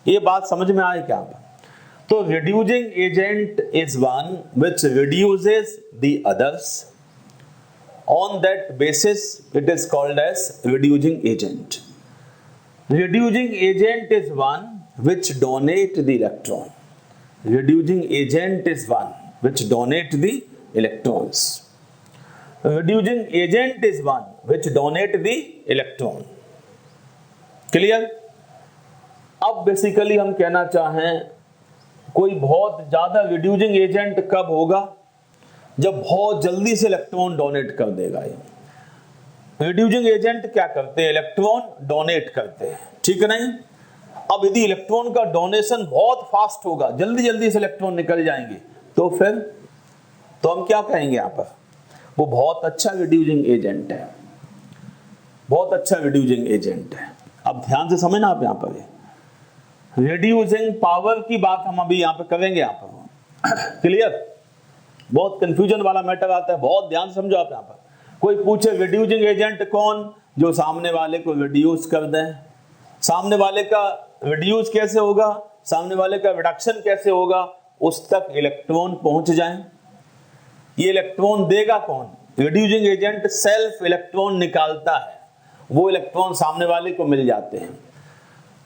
ये बात समझ में आए क्या? तो reducing agent is one which reduces the others, on that basis it is called as reducing agent. Reducing agent is one which donate the electron. Reducing agent is one which donate the electrons. Reducing agent is one which donate the electron. Clear? अब basically हम कहना चाहें, कोई बहुत ज्यादा reducing agent कब होगा, जब बहुत जल्दी से इलेक्ट्रॉन डोनेट कर देगा। ये रिड्यूसिंग एजेंट क्या करते हैं, इलेक्ट्रॉन डोनेट करते हैं, ठीक है नहीं। अब यदि इलेक्ट्रॉन का डोनेशन बहुत फास्ट होगा, जल्दी जल्दी से इलेक्ट्रॉन निकल जाएंगे, तो फिर तो हम क्या कहेंगे यहाँ पर, वो बहुत अच्छा रिड्यूसिंग एजेंट है, बहुत अच्छा रिड्यूसिंग एजेंट है। अब ध्यान से समझना आप, यहाँ पर रिड्यूसिंग पावर की बात हम अभी यहाँ पर करेंगे यहाँ पर। क्लियर? बहुत कंफ्यूजन वाला मैटर आता है, बहुत ध्यान से समझो आप। यहाँ पर कोई पूछे रिड्यूसिंग एजेंट कौन, जो सामने वाले को रिड्यूस कर दे। सामने वाले का रिड्यूस कैसे होगा, सामने वाले का रिडक्शन कैसे होगा, उस तक इलेक्ट्रॉन पहुंच जाए। ये इलेक्ट्रॉन देगा कौन, रिड्यूसिंग एजेंट सेल्फ इलेक्ट्रॉन निकालता है, वो इलेक्ट्रॉन सामने वाले को मिल जाते हैं।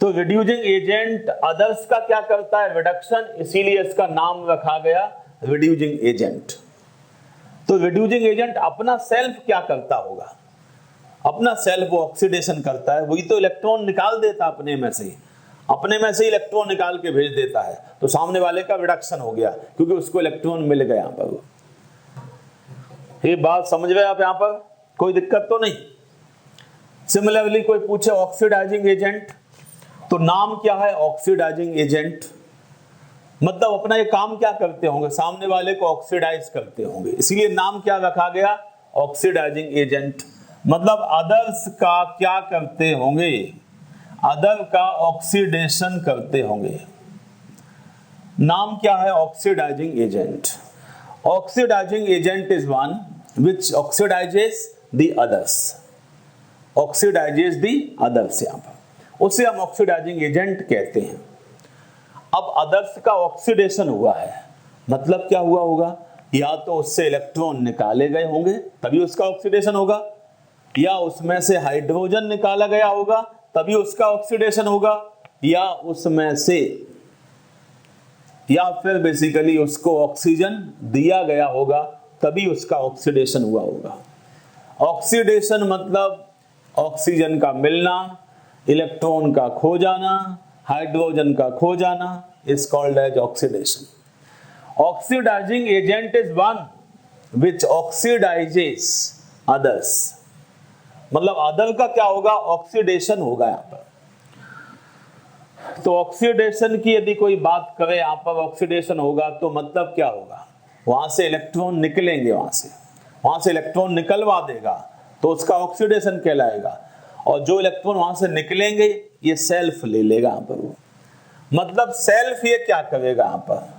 तो रिड्यूसिंग एजेंट अदर्स का क्या करता है, रिडक्शन, इसीलिए इसका नाम रखा गया रिड्यूसिंग एजेंट। तो रिड्यूसिंग एजेंट अपना सेल्फ क्या करता होगा, अपना सेल्फ वो ऑक्सीडेशन करता है, वही तो इलेक्ट्रॉन निकाल देता अपने में से ही इलेक्ट्रॉन निकाल के भेज देता है, तो सामने वाले का रिडक्शन हो गया, क्योंकि उसको इलेक्ट्रॉन मिल गया। यहाँ पर ये बात समझ गए आप, यहाँ पर कोई दिक्कत तो नहीं। सिमिलरली कोई पूछे ऑक्सीडाइजिंग एजेंट, तो नाम क्या है, ऑक्सीडाइजिंग एजेंट, मतलब अपना ये काम क्या करते होंगे, सामने वाले को ऑक्सीडाइज करते होंगे, इसीलिए नाम क्या रखा गया, ऑक्सीडाइजिंग एजेंट। मतलब अदर्स का क्या करते होंगे, अदर का ऑक्सीडेशन करते होंगे, नाम क्या है, oxidizing agent. Oxidizing agent is one which oxidizes the others, oxidizes the others, यहाँ पर उसे हम ऑक्सीडाइजिंग एजेंट कहते हैं। अब अदर्स का ऑक्सीडेशन हुआ है, मतलब क्या हुआ होगा, या तो उससे इलेक्ट्रॉन निकाले गए होंगे तभी उसका ऑक्सीडेशन होगा, या उसमें से हाइड्रोजन निकाला गया होगा तभी उसका ऑक्सीडेशन होगा, या उसमें से, या फिर बेसिकली उसको ऑक्सीजन दिया गया होगा तभी उसका ऑक्सीडेशन हुआ होगा। ऑक्सीडेशन मतलब ऑक्सीजन का मिलना, इलेक्ट्रॉन का खो जाना, हाइड्रोजन का खो जाना, is called as oxidation. Oxidizing agent is one which oxidizes others. मतलब अदर का क्या होगा, ऑक्सीडेशन होगा यहाँ पर। तो ऑक्सीडेशन की यदि कोई बात करे यहाँ पर, ऑक्सीडेशन होगा तो मतलब क्या होगा, वहां से इलेक्ट्रॉन निकलेंगे, वहां से इलेक्ट्रॉन निकलवा देगा तो उसका ऑक्सीडेशन कहलाएगा, और जो इलेक्ट्रॉन वहां से निकलेंगे ये सेल्फ ले लेगा यहाँ पर। मतलब सेल्फ ये क्या करेगा, यहाँ पर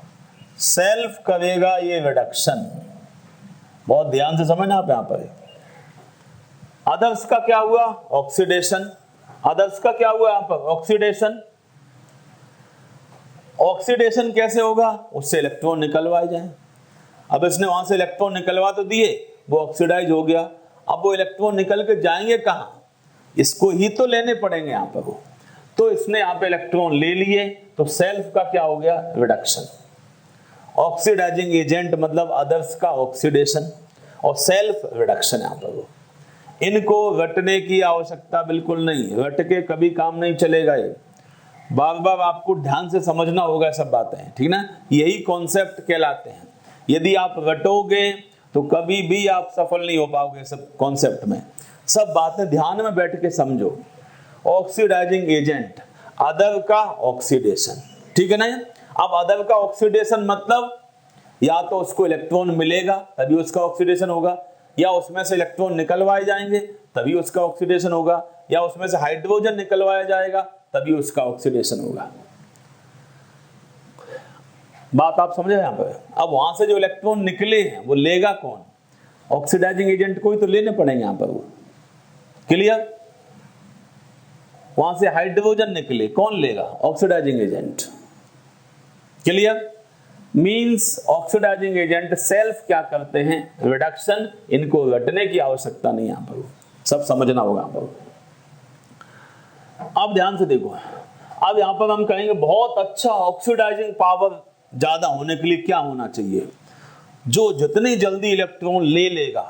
सेल्फ करेगा ये रिडक्शन, बहुत ध्यान से समझना आप यहाँ पर। अदर्स का क्या हुआ, ऑक्सीडेशन, अदर्स का क्या हुआ यहाँ पर, ऑक्सीडेशन। ऑक्सीडेशन कैसे होगा, उससे इलेक्ट्रॉन निकलवाए जाए। अब इसने वहां से इलेक्ट्रॉन निकलवा तो दिए, वो ऑक्सीडाइज हो गया, अब वो इलेक्ट्रॉन निकल के जाएंगे कहाँ, इसको ही तो लेने पड़ेंगे यहाँ पर वो, तो इसने यहाँ पे इलेक्ट्रॉन ले लिए, तो सेल्फ का क्या हो गया, रिडक्शन। ऑक्सीडाइजिंग एजेंट मतलब अदर्स का ऑक्सीडेशन और सेल्फ रिडक्शन। यहाँ पर इनको रटने की आवश्यकता बिल्कुल नहीं, रट के कभी काम नहीं चलेगा ये। बार बार आपको ध्यान से समझना होगा सब बातें, ठीक ना। यही कॉन्सेप्ट कहलाते हैं। यदि आप रटोगे तो कभी भी आप सफल नहीं हो पाओगे सब कॉन्सेप्ट में। सब बातें ध्यान में बैठ के समझो। ऑक्सीडाइजिंग एजेंट, अदर का ऑक्सीडेशन, ठीक है ना। अब अदर का ऑक्सीडेशन मतलब या तो उसको इलेक्ट्रॉन मिलेगा तभी उसका ऑक्सीडेशन होगा, या उसमें से इलेक्ट्रॉन निकलवाए जाएंगे तभी उसका ऑक्सीडेशन होगा, या उसमें से हाइड्रोजन निकलवाया जाएगा तभी उसका ऑक्सीडेशन होगा। बात आप समझे यहां पर। अब वहां से जो इलेक्ट्रॉन निकले हैं वो लेगा कौन? ऑक्सीडाइजिंग एजेंट को ही तो लेने पड़ेंगे यहां पर। वो क्लियर? वहां से हाइड्रोजन निकले, कौन लेगा? Oxidizing agent. Clear? Means oxidizing agent self क्या करते हैं? रिडक्शन। इनको रटने की आवश्यकता नहीं यहां पर, सब समझना होगा यहां पर। अब ध्यान से देखो, अब यहां पर हम कहेंगे बहुत अच्छा ऑक्सीडाइजिंग पावर ज्यादा होने के लिए क्या होना चाहिए? जो जितनी जल्दी इलेक्ट्रॉन ले लेगा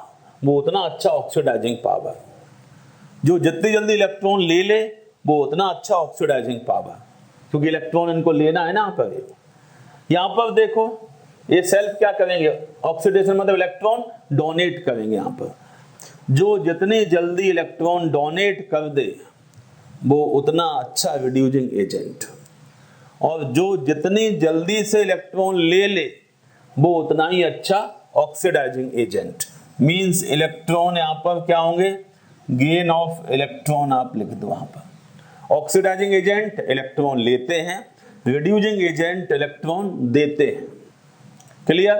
वो उतना अच्छा ऑक्सीडाइजिंग पावर। जो जितनी जल्दी इलेक्ट्रॉन ले ले वो उतना अच्छा ऑक्सीडाइजिंग पावर, क्योंकि इलेक्ट्रॉन इनको लेना है ना। यहां पर देखो, ये सेल्फ क्या करेंगे? ऑक्सीडेशन मतलब इलेक्ट्रॉन डोनेट करेंगे। यहां पर जो जितनी जल्दी इलेक्ट्रॉन डोनेट कर दे वो उतना अच्छा रिड्यूसिंग एजेंट, और जो जितनी जल्दी से इलेक्ट्रॉन ले ले वो उतना ही अच्छा ऑक्सीडाइजिंग एजेंट। मींस इलेक्ट्रॉन यहां पर क्या होंगे? गेन ऑफ इलेक्ट्रॉन आप लिख दो वहां पर। ऑक्सीडाइजिंग एजेंट इलेक्ट्रॉन लेते हैं, रिड्यूसिंग एजेंट इलेक्ट्रॉन देते हैं। क्लियर?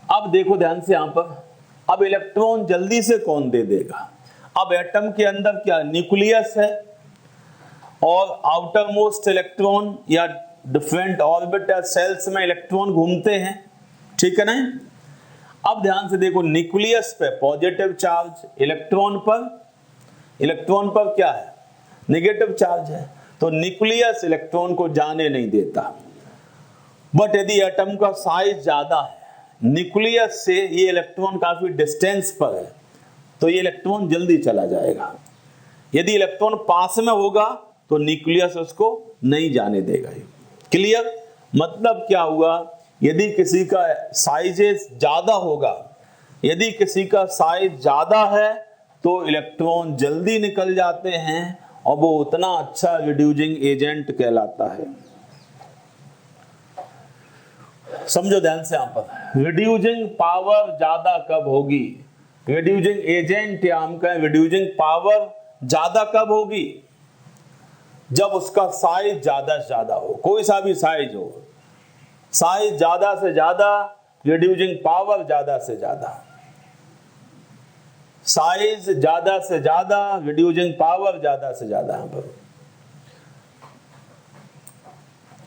अब देखो ध्यान से यहां पर, अब इलेक्ट्रॉन जल्दी से कौन दे देगा? अब एटम के अंदर क्या न्यूक्लियस है और आउटर मोस्ट इलेक्ट्रॉन या डिफरेंट ऑर्बिट या सेल्स में इलेक्ट्रॉन घूमते हैं, ठीक है ना। अब ध्यान से देखो, न्यूक्लियस पे पॉजिटिव चार्ज, इलेक्ट्रॉन पर क्या है? नेगेटिव चार्ज है। तो न्यूक्लियस इलेक्ट्रॉन को जाने नहीं देता। बट यदि एटम का साइज ज्यादा है, न्यूक्लियस से ये इलेक्ट्रॉन काफी डिस्टेंस पर है, तो ये इलेक्ट्रॉन जल्दी चला जाएगा। यदि इलेक्ट्रॉन पास में होगा तो न्यूक्लियस उसको नहीं जाने देगा। क्लियर? मतलब क्या हुआ? यदि किसी का साइज ज्यादा होगा, यदि किसी का साइज ज्यादा है तो इलेक्ट्रॉन जल्दी निकल जाते हैं और वो उतना अच्छा रिड्यूसिंग एजेंट कहलाता है। समझो ध्यान से यहां पर, रिड्यूसिंग पावर ज्यादा कब होगी? रिड्यूसिंग एजेंट या हम कहें रिड्यूसिंग पावर ज्यादा कब होगी? जब उसका साइज ज्यादा से ज्यादा हो, कोई सा भी साइज हो, साइज ज्यादा से ज्यादा, रिड्यूसिंग पावर ज्यादा से ज्यादा। साइज ज्यादा से ज्यादा, रिड्यूसिंग पावर ज्यादा से ज्यादा। यहां पर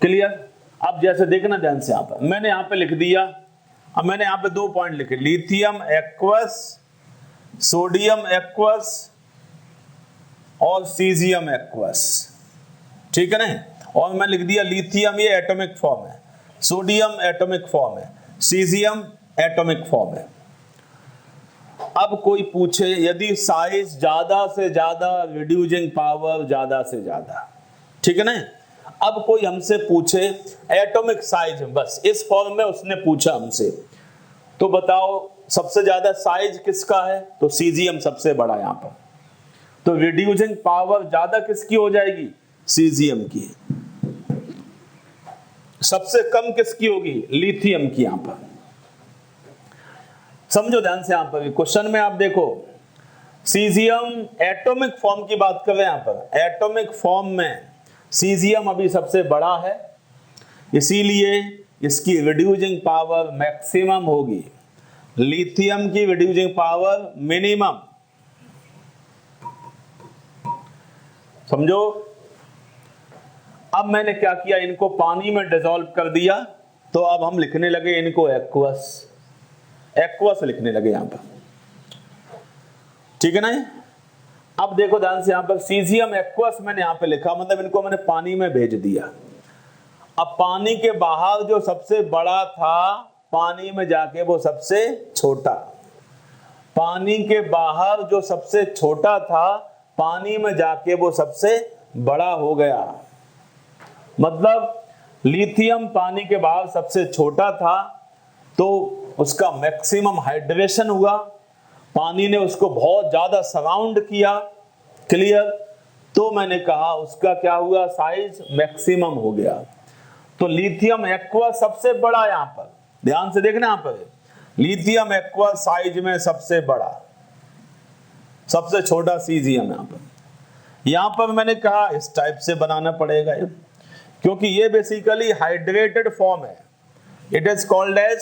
क्लियर? अब जैसे देखना ध्यान से, यहां पर मैंने यहां पे लिख दिया, अब मैंने यहां पे 2 पॉइंट लिखे, लिथियम एक्वस, सोडियम एक्वस और सीजियम एक्वस, ठीक है ना। और मैं लिख दिया लिथियम ये एटॉमिक फॉर्म है, सोडियम एटॉमिक फॉर्म है, सीजियम एटॉमिक फॉर्म है। अब कोई पूछे यदि साइज ज्यादा से ज्यादा, रिड्यूसिंग पावर ज्यादा से ज्यादा, ठीक है ना। अब कोई हमसे पूछे एटॉमिक साइज, बस इस फॉर्म में उसने पूछा हमसे, तो बताओ सबसे ज्यादा साइज किसका है? तो सीजियम सबसे बड़ा यहां पर। तो रिड्यूसिंग पावर ज्यादा किसकी हो जाएगी? सीजियम की। सबसे कम किसकी होगी? लिथियम की। यहां पर समझो ध्यान से, यहां पर क्वेश्चन में आप देखो, सीजियम एटॉमिक फॉर्म की बात कर रहे हैं। यहां पर एटॉमिक फॉर्म में सीजियम अभी सबसे बड़ा है, इसीलिए इसकी रिड्यूसिंग पावर मैक्सिमम होगी, लिथियम की रिड्यूसिंग पावर मिनिमम। समझो। अब मैंने क्या किया, इनको पानी में डिसॉल्व कर दिया, तो अब हम लिखने लगे इनको एक्वस, एक्वस लिखने लगे यहां पर, ठीक है ना। अब देखो ध्यान से, यहां पर सीजियम एक्वस मैंने यहां पे लिखा, मतलब इनको मैंने पानी में भेज दिया। अब पानी के बाहर जो सबसे बड़ा था, पानी में जाके वो सबसे छोटा, पानी के बाहर जो सबसे छोटा था, पानी में जाके वो सबसे बड़ा हो गया। मतलब लिथियम पानी के बाहर सबसे छोटा था, तो उसका मैक्सिमम हाइड्रेशन हुआ, पानी ने उसको बहुत ज्यादा सराउंड किया, क्लियर। तो मैंने कहा उसका क्या हुआ, साइज मैक्सिमम हो गया। तो लिथियम एक्वा सबसे बड़ा, यहां पर ध्यान से देखना, यहां पर लिथियम एक्वा साइज में सबसे बड़ा, सबसे छोटा सीजियम। यहां पर मैंने कहा इस टाइप से बनाना पड़ेगा, क्योंकि ये बेसिकली हाइड्रेटेड फॉर्म है। इट इज कॉल्ड एज,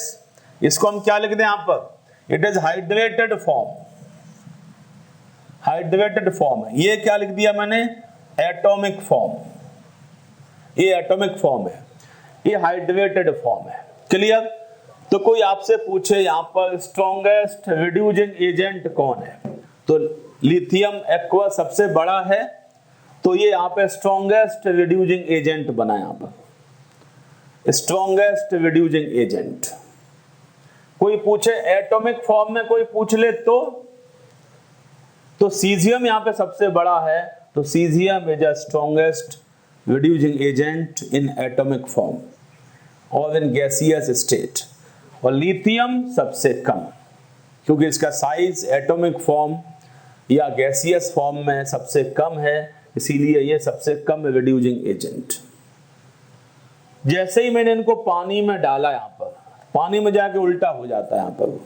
इसको हम क्या लिख दें यहां पर, it is hydrated form, hydrated form है। ये क्या लिख दिया मैंने, एटॉमिक फॉर्म, ये एटॉमिक फॉर्म है, ये हाइड्रेटेड फॉर्म है, क्लियर। तो कोई आपसे पूछे यहां पर स्ट्रॉन्गेस्ट रिड्यूसिंग एजेंट कौन है, तो लिथियम एक्वा सबसे बड़ा है, तो ये यहां पे स्ट्रॉन्गेस्ट रिड्यूसिंग एजेंट बना, यहां पर स्ट्रॉन्गेस्ट रिड्यूसिंग एजेंट। कोई पूछे एटॉमिक फॉर्म में कोई पूछ ले तो सीजियम यहां पे सबसे बड़ा है, तो caesium is a strongest reducing agent in atomic form और इन गैसियस स्टेट, और लिथियम सबसे कम, क्योंकि इसका साइज एटॉमिक फॉर्म या गैसियस फॉर्म में सबसे कम है, इसीलिए ये सबसे कम रिड्यूसिंग एजेंट। जैसे ही मैंने इनको पानी में डाला, यहां पर पानी में जाके उल्टा हो जाता है, यहां पर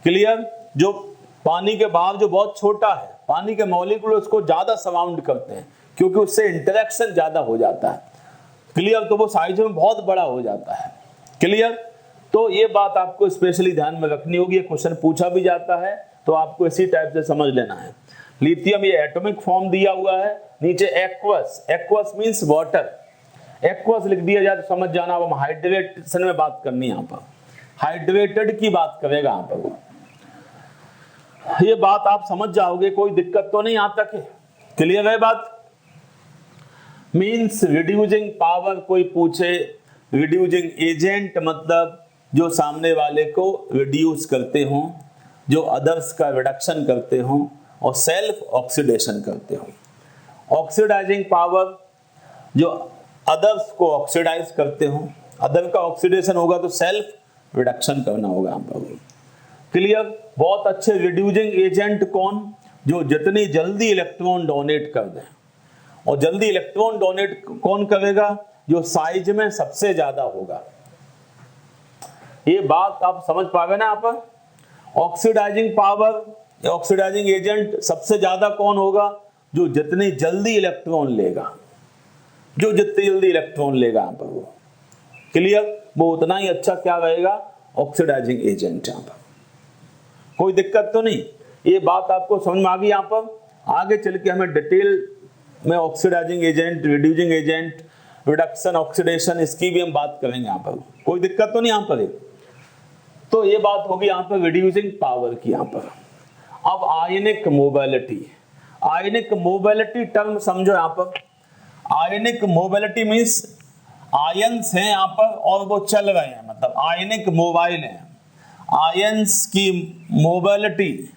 क्लियर। जो पानी के बाहर जो बहुत छोटा है, पानी के मॉलिक्यूल उसको ज्यादा सराउंड करते हैं, क्योंकि उससे इंटरेक्शन ज्यादा हो जाता है, क्लियर। तो वो साइज में बहुत बड़ा हो जाता है, क्लियर। तो ये बात आपको स्पेशली ध्यान में रखनी होगी, क्वेश्चन पूछा भी जाता है, तो आपको इसी टाइप से समझ लेना है। लिथियम ये एटॉमिक फॉर्म दिया हुआ है, नीचे aqueous, aqueous means water, aqueous लिख दिया जाए तो समझ जाना। अब हम हाइड्रेशन में बात करनी है, यहाँ पर हाइड्रेटेड की बात करेगा यहाँ पर वो, ये बात आप समझ जाओगे, कोई दिक्कत तो नहीं यहाँ तक है, क्लियर है बात। मींस रिड्यूसिंग पावर, कोई पूछे रिड्यूसिंग एजेंट मतलब जो सामने वाले को रिड्यूस करते हों, जो अदर्स का रिडक्शन करते हों और सेल्फ ऑक्सीडेशन करते हों। ऑक्सीडाइजिंग पावर जो अदर्स को ऑक्सीडाइज करते हों, अदर का ऑक्सीडेशन होगा तो सेल्फ रिडक्शन करना होगा यहाँ पर, क्लियर। बहुत अच्छे रिड्यूसिंग एजेंट कौन, जो जितनी जल्दी इलेक्ट्रॉन डोनेट कर दें, और जल्दी इलेक्ट्रॉन डोनेट कौन करेगा, जो साइज में सबसे ज्यादा होगा। ये बात आप समझ पाओगे ना। आप ऑक्सीडाइजिंग पावर, ऑक्सीडाइजिंग एजेंट सबसे ज्यादा कौन होगा, जो जितनी जल्दी इलेक्ट्रॉन लेगा, जो जितनी जल्दी इलेक्ट्रॉन लेगा यहाँ पर वो, क्लियर, वो उतना ही अच्छा क्या रहेगा, ऑक्सीडाइजिंग एजेंट। यहाँ पर कोई दिक्कत तो नहीं, ये बात आपको समझ में आ गई। यहाँ पर आगे चल के हमें डिटेल में oxidizing agent, reducing agent, reduction, oxidation, इसकी भी हम बात करेंगे यहाँ पर, कोई दिक्कत तो नहीं यहाँ पर। तो ये बात होगी यहाँ पर रिड्यूसिंग पावर की। यहाँ पर अब आयनिक मोबिलिटी, आयनिक मोबिलिटी टर्म समझो यहाँ पर। आयनिक मोबिलिटी मींस आयंस हैं यहाँ पर और वो चल रहे हैं, मतलब आयनिक मोबाइल है। आयंस की मोबिलिटी,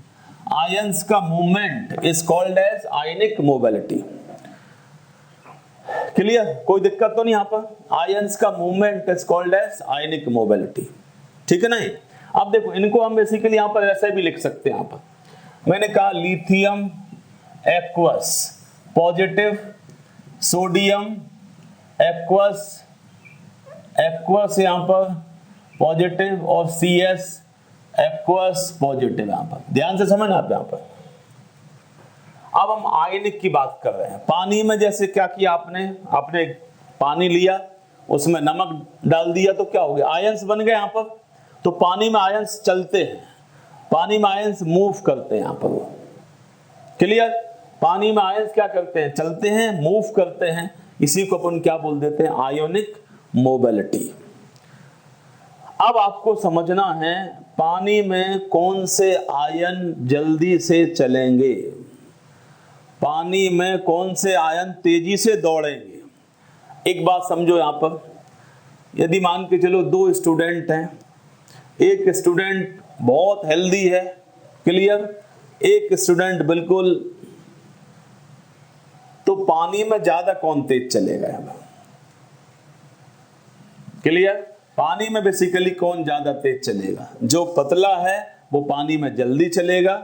आयंस का movement is called as ionic mobility, clear, कोई दिक्कत तो नहीं यहाँ पर। आयंस का movement is called as ionic mobility, ठीक है ना। अब देखो इनको हम बेसिकली यहाँ पर ऐसे भी लिख सकते हैं। यहाँ पर मैंने कहा lithium aqueous positive, sodium aqueous, aqueous यहाँ पर पॉजिटिव, और CS एक्वस पॉजिटिव। यहाँ पर ध्यान से समझना आप। यहाँ पर अब हम आयनिक की बात कर रहे हैं। पानी में जैसे क्या किया आपने, आपने पानी लिया, उसमें नमक डाल दिया, तो क्या हो गया, आयंस बन गए यहाँ पर। तो पानी में आयंस चलते हैं, पानी में आयंस मूव करते हैं यहाँ पर वो, क्लियर। पानी में आयंस क्या करते हैं, चलते हैं, मूव करते हैं, इसी को अपन क्या बोल देते हैं, आयोनिक मोबिलिटी। अब आपको समझना है पानी में कौन से आयन जल्दी से चलेंगे, पानी में कौन से आयन तेजी से दौड़ेंगे। एक बात समझो यहाँ पर, यदि मान के चलो दो स्टूडेंट हैं, एक स्टूडेंट बहुत हेल्दी है, क्लियर, एक स्टूडेंट बिल्कुल, तो पानी में ज्यादा कौन तेज चलेगा यहाँ पर, क्लियर? पानी में बेसिकली कौन ज्यादा तेज चलेगा? जो पतला है वो पानी में जल्दी चलेगा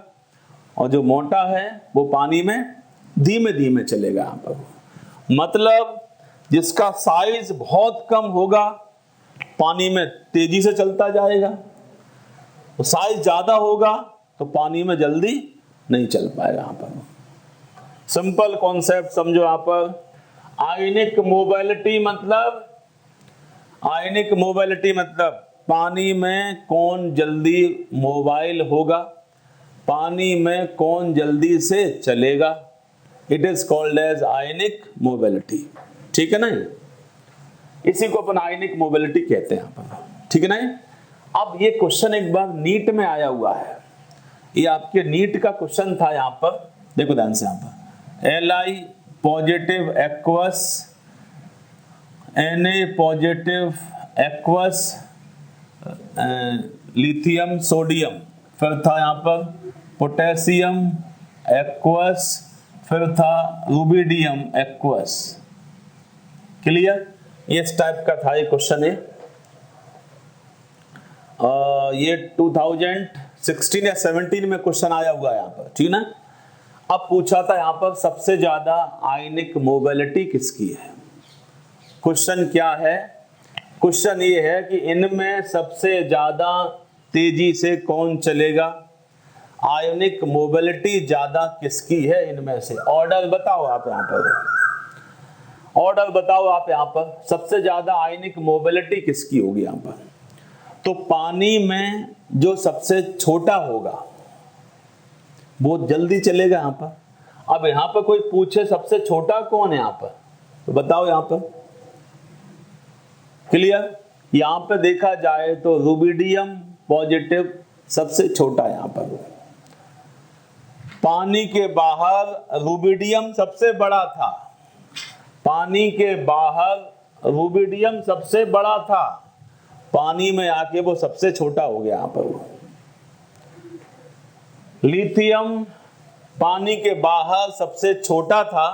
और जो मोटा है वो पानी में धीमे धीमे चलेगा। यहाँ पर मतलब जिसका साइज बहुत कम होगा पानी में तेजी से चलता जाएगा, तो साइज ज्यादा होगा तो पानी में जल्दी नहीं चल पाएगा। यहाँ पर सिंपल कॉन्सेप्ट समझो। यहाँ पर आयनिक मोबिलिटी मतलब पानी में कौन जल्दी मोबाइल होगा, पानी में कौन जल्दी से चलेगा, it is called as ionic mobility. ठीक है ना? इसी को अपन आयनिक मोबिलिटी कहते हैं यहाँ पर। ठीक है ना? अब ये क्वेश्चन एक बार नीट में आया हुआ है, ये आपके नीट का क्वेश्चन था। यहाँ पर देखो ध्यान से, यहाँ पर Li positive aqueous, Na positive aqueous, lithium sodium, फिर था यहाँ पर पोटेशियम एक्वस, फिर था रुबिडियम एक्वस। क्लियर? इस टाइप का था ये क्वेश्चन है। ये 2016 या 17 में क्वेश्चन आया हुआ है यहाँ पर। ठीक ना? अब पूछा था यहाँ पर सबसे ज्यादा आयनिक मोबिलिटी किसकी है। क्वेश्चन क्या है? क्वेश्चन ये है कि इनमें सबसे ज्यादा तेजी से कौन चलेगा, आयनिक मोबिलिटी ज्यादा किसकी है इनमें से। ऑर्डर बताओ आप यहाँ पर, ऑर्डर बताओ आप यहाँ पर, सबसे ज्यादा आयनिक मोबिलिटी किसकी होगी यहाँ पर। तो पानी में जो सबसे छोटा होगा बहुत जल्दी चलेगा यहाँ पर। अब यहाँ पर कोई पूछे सबसे छोटा कौन है यहाँ पर, तो बताओ यहाँ पर। क्लियर? यहाँ पर देखा जाए तो रुबिडियम पॉजिटिव सबसे छोटा है यहाँ पर। पानी के बाहर रुबिडियम सबसे बड़ा था, पानी के बाहर रुबिडियम सबसे बड़ा था, पानी में आके वो सबसे छोटा हो गया यहाँ पर। लिथियम पानी के बाहर सबसे छोटा था,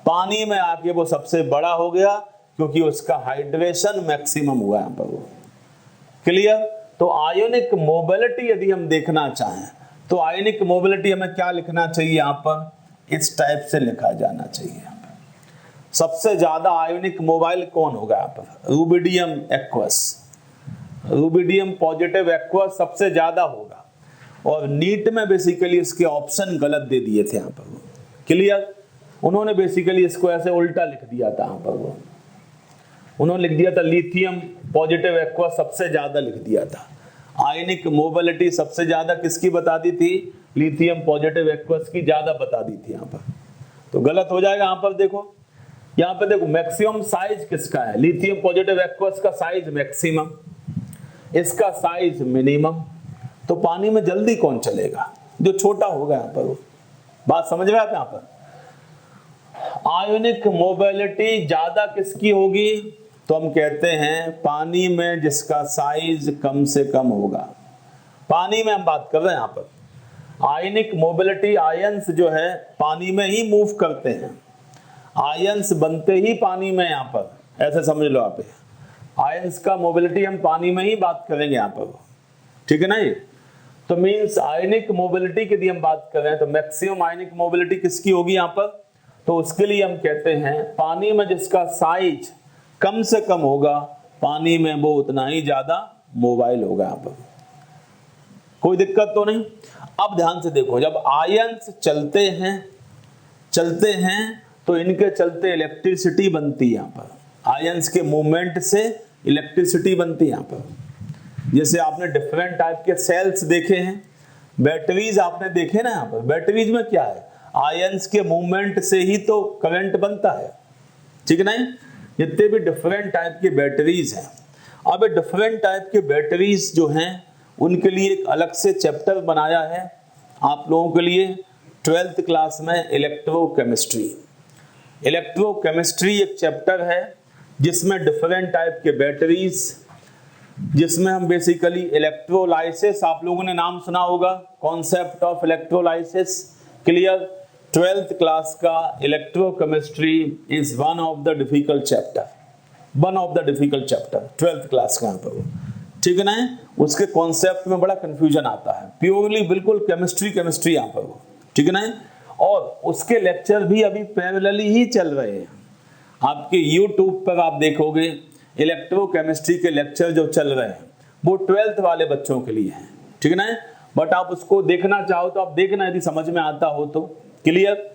पानी में आके वो सबसे बड़ा हो गया क्योंकि उसका हाइड्रेशन मैक्सिमम हुआ यहाँ पर। क्लियर? तो आयोनिक मोबिलिटी यदि हम देखना चाहें तो आयोनिक मोबिलिटी हमें क्या लिखना चाहिए यहाँ पर, इस टाइप से लिखा जाना चाहिए यहाँ पर। सबसे ज्यादा आयोनिक मोबाइल कौन होगा यहाँ पर? Rubidium aqueous, rubidium positive aqueous सबसे ज्यादा होगा। और नीट में बेसिकली इसके ऑप्शन गलत दे दिए थे यहाँ पर। क्लियर? उन्होंने बेसिकली इसको ऐसे उल्टा लिख दिया था यहाँ पर। उन्होंने लिख दिया था लिथियम पॉजिटिव एक्वस सबसे ज्यादा लिख दिया था। आयनिक मोबिलिटी सबसे ज्यादा किसकी बता दी थी? लिथियम पॉजिटिव एक्वस की ज्यादा बता दी थी यहाँ पर। तो गलत हो जाएगा यहाँ पर। देखो यहाँ पे देखो मैक्सिमम साइज किसका है? लिथियम पॉजिटिव एक्वस का साइज मैक्सिमम, इसका साइज मिनिमम। तो पानी में जल्दी कौन चलेगा? जो छोटा होगा यहाँ पर। बात समझ में आप यहाँ पर? आयोनिक मोबिलिटी ज्यादा किसकी होगी? तो हम कहते हैं पानी में जिसका साइज कम से कम होगा। पानी में हम बात कर रहे हैं यहाँ पर। आयनिक मोबिलिटी, आयंस जो है पानी में ही मूव करते हैं, आयंस बनते ही पानी में यहाँ पर, ऐसे समझ लो आप। आयंस का मोबिलिटी हम पानी में ही बात करेंगे यहाँ पर। ठीक है ना? ये तो मींस आयनिक मोबिलिटी की यदि हम बात कर रहे हैं तो मैक्सिमम आयनिक मोबिलिटी किसकी होगी यहाँ पर? तो उसके लिए हम कहते हैं पानी में जिसका साइज कम से कम होगा पानी में वो उतना ही ज्यादा मोबाइल होगा यहाँ पर। कोई दिक्कत तो नहीं? अब ध्यान से देखो, जब आयंस चलते हैं तो इनके चलते इलेक्ट्रिसिटी बनती है यहाँ पर। आयंस के मूवमेंट से इलेक्ट्रिसिटी बनती है यहाँ पर। जैसे आपने डिफरेंट टाइप के सेल्स देखे हैं, बैटरीज आपने देखे ना यहाँ पर। बैटरीज में क्या है? आयंस के मूवमेंट से ही तो करंट बनता है। ठीक है नहीं? जितने भी डिफरेंट टाइप के बैटरीज हैं, अब डिफरेंट टाइप के बैटरीज जो हैं उनके लिए एक अलग से चैप्टर बनाया है आप लोगों के लिए 12th क्लास में, इलेक्ट्रोकेमिस्ट्री। इलेक्ट्रोकेमिस्ट्री एक चैप्टर है जिसमें डिफरेंट टाइप के बैटरीज, जिसमें हम बेसिकली इलेक्ट्रोलाइसिस, आप लोगों ने नाम सुना होगा, concept of electrolysis. Clear? 12th class का electrochemistry is one of the difficult chapter. One of the difficult chapter 12th class का यहाँ पर, ठीक है ना। उसके कॉन्सेप्ट में बड़ा कंफ्यूजन आता है, प्योरली बिल्कुल केमिस्ट्री यहाँ पर, ठीक है ना। और उसके लेक्चर भी अभी पैरेलली ही चल रहे हैं। आपके यूट्यूब पर आप देखोगे इलेक्ट्रोकेमिस्ट्री के लेक्चर जो चल रहे हैं वो 12th वाले बच्चों के लिए हैं, ठीक है ना। बट आप उसको देखना चाहो तो आप देखना, यदि समझ में आता हो तो। क्लियर?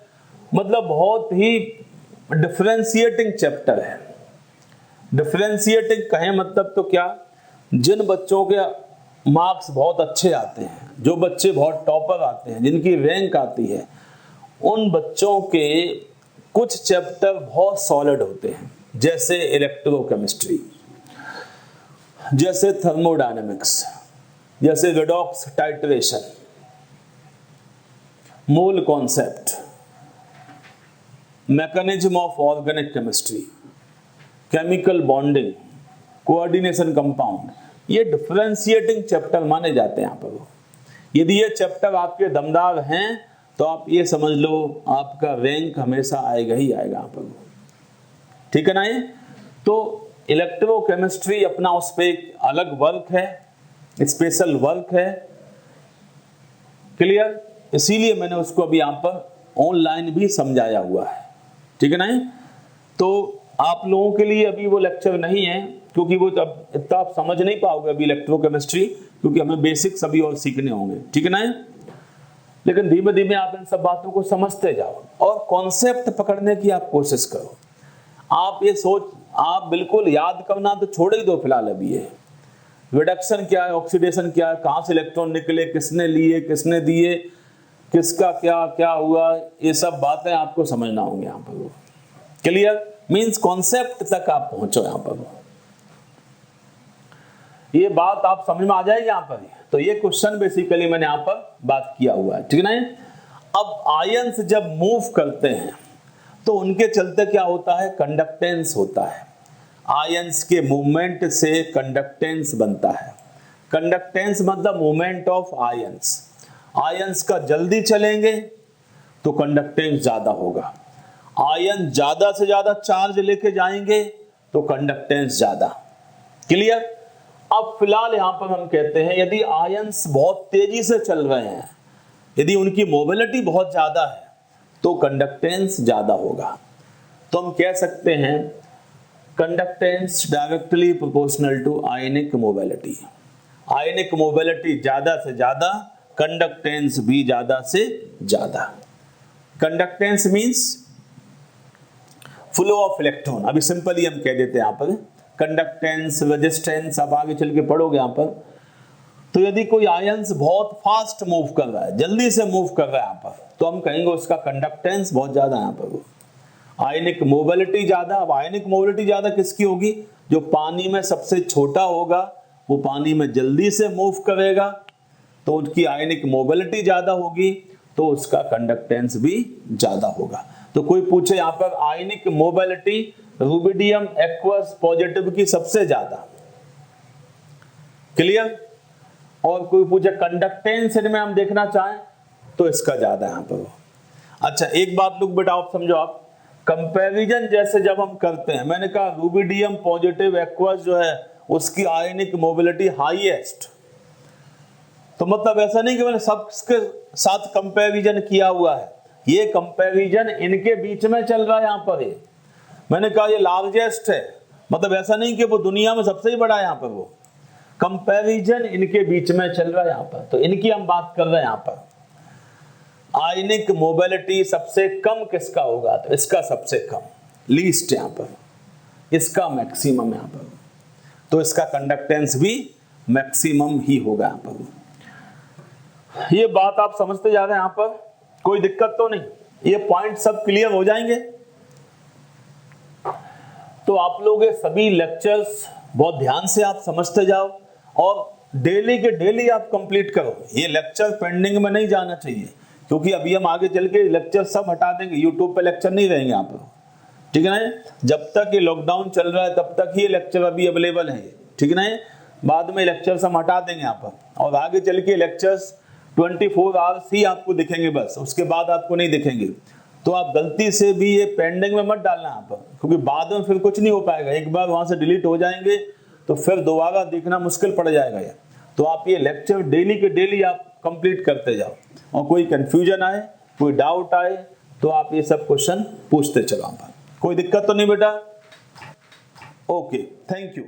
मतलब बहुत ही डिफरेंशिएटिंग चैप्टर है। डिफरेंशिएटिंग कहें मतलब तो क्या, जिन बच्चों के मार्क्स बहुत अच्छे आते हैं, जो बच्चे बहुत टॉपर आते हैं, जिनकी रैंक आती है, उन बच्चों के कुछ चैप्टर बहुत सॉलिड होते हैं, जैसे इलेक्ट्रोकेमिस्ट्री, जैसे थर्मोडायनेमिक्स, जैसे redox titration, mole concept, mechanism of organic chemistry, chemical bonding, coordination compound, ये डिफरेंशिएटिंग चैप्टर माने जाते हैं यहाँ पर। यदि ये चैप्टर आपके दमदार हैं तो आप ये समझ लो आपका रैंक हमेशा आएगा ही आएगा यहाँ पर, ठीक है ना। ये तो इलेक्ट्रोकेमिस्ट्री अपना उस पर एक अलग वर्क है, स्पेशल वर्क है। क्लियर? इसीलिए मैंने उसको अभी यहाँ पर ऑनलाइन भी समझाया हुआ है, ठीक है ना। तो आप लोगों के लिए अभी वो लेक्चर नहीं है, क्योंकि वो अब इतना आप समझ नहीं पाओगे अभी इलेक्ट्रोकेमिस्ट्री, क्योंकि हमें बेसिक्स अभी और सीखने होंगे, ठीक है ना। लेकिन धीमे धीमे आप इन सब बातों को समझते जाओ और कॉन्सेप्ट पकड़ने की आप कोशिश करो। आप ये आप बिल्कुल याद करना तो छोड़ ही दो फिलहाल अभी। ये रिडक्शन क्या है, ऑक्सीडेशन क्या है, कहाँ से इलेक्ट्रॉन निकले, किसने लिए, किसने दिए, किसका क्या क्या हुआ, ये सब बातें आपको समझना होंगे यहाँ पर। क्लियर? मीन्स कॉन्सेप्ट तक आप पहुंचो यहाँ पर, ये बात आप समझ में आ जाएगी यहाँ पर। तो ये क्वेश्चन बेसिकली मैंने यहाँ पर बात किया हुआ है, ठीक है ना। अब आयंस जब मूव करते हैं तो उनके चलते क्या होता है, कंडक्टेंस होता है। आयंस के मूवमेंट से कंडक्टेंस बनता है। कंडक्टेंस मतलब मूवमेंट ऑफ आयंस। आयंस का जल्दी चलेंगे तो कंडक्टेंस ज्यादा होगा, आयन ज्यादा से ज्यादा चार्ज लेके जाएंगे तो कंडक्टेंस ज्यादा। क्लियर? अब फिलहाल यहां पर हम कहते हैं यदि आयंस बहुत तेजी से चल रहे हैं, यदि उनकी मोबिलिटी बहुत ज्यादा है तो कंडक्टेंस ज्यादा होगा। तो हम कह सकते हैं conductance directly proportional to ionic mobility. Ionic mobility ज्यादा से ज्यादा, कंडक्टेंस भी ज्यादा से ज्यादा। Conductance means flow of electron. अभी सिंपली हम कह देते हैं यहाँ पर कंडक्टेंस, रेजिस्टेंस, आप आगे चल के पढ़ोगे यहाँ पर। तो यदि कोई आयंस बहुत फास्ट मूव कर रहा है, जल्दी से मूव कर रहा है यहाँ पर, तो हम कहेंगे उसका कंडक्टेंस बहुत ज्यादा है यहाँ पर। आयनिक मोबिलिटी ज्यादा। अब आयनिक मोबिलिटी ज्यादा किसकी होगी, जो पानी में सबसे छोटा होगा वो पानी में जल्दी से मूव करेगा, तो उसकी आयनिक मोबिलिटी ज्यादा होगी, तो उसका कंडक्टेंस भी ज्यादा होगा। तो कोई पूछे यहाँ पर आयनिक मोबिलिटी रुबिडियम एक्वस पॉजिटिव की सबसे ज्यादा। क्लियर? और कोई पूछे कंडक्टेंस इनमें हम देखना चाहें तो इसका ज्यादा है यहाँ पर। अच्छा एक बात लोग बेटा आप समझो, आप कंपैरिजन जैसे जब हम करते हैं, मैंने कहा रुबिडियम पॉजिटिव एक्वस जो है उसकी आयनिक मोबिलिटी हाईएस्ट, तो मतलब ऐसा नहीं कि मैंने सबके साथ कंपैरिजन किया हुआ है, ये कंपैरिजन इनके बीच में चल रहा है यहाँ पर। मैंने कहा ये लार्जेस्ट है, मतलब ऐसा नहीं कि वो दुनिया में सबसे ही बड़ा है यहाँ पर, वो कंपैरिजन इनके बीच में चल रहा है यहाँ पर। तो इनकी हम बात कर रहे हैं यहाँ पर। आयनिक मोबिलिटी सबसे कम किसका होगा, तो इसका सबसे कम, लीस्ट यहाँ पर, इसका मैक्सिमम यहाँ पर, तो इसका कंडक्टेंस भी मैक्सिमम ही होगा यहाँ पर। ये बात आप समझते जा रहे हैं यहाँ पर, कोई दिक्कत तो नहीं, ये पॉइंट सब क्लियर हो जाएंगे। तो आप लोग ये सभी लेक्चर्स बहुत ध्यान से आप समझते जाओ और डेली के डेली आप कंप्लीट करो। ये लेक्चर पेंडिंग में नहीं जाना चाहिए, क्योंकि अभी हम आगे चल के लेक्चर सब हटा देंगे, यूट्यूब पे लेक्चर नहीं रहेंगे यहाँ पर, ठीक है ना। जब तक ये लॉकडाउन चल रहा है तब तक ये लेक्चर अभी अवेलेबल है, ठीक है ना। बाद में लेक्चर्स हम हटा देंगे यहाँ पर, और आगे चल के लेक्चर्स 24 आवर्स ही आपको दिखेंगे बस, उसके बाद आपको नहीं दिखेंगे। तो आप गलती से भी ये पेंडिंग में मत डालना आप, क्योंकि बाद में फिर कुछ नहीं हो पाएगा। एक बार वहां से डिलीट हो जाएंगे तो फिर दोबारा देखना मुश्किल पड़ जाएगा ये। तो आप ये लेक्चर डेली के डेली आप कंप्लीट करते जाओ, और कोई कंफ्यूजन आए, कोई डाउट आए तो आप ये सब क्वेश्चन पूछते चलो। कोई दिक्कत तो नहीं बेटा? Okay, thank you.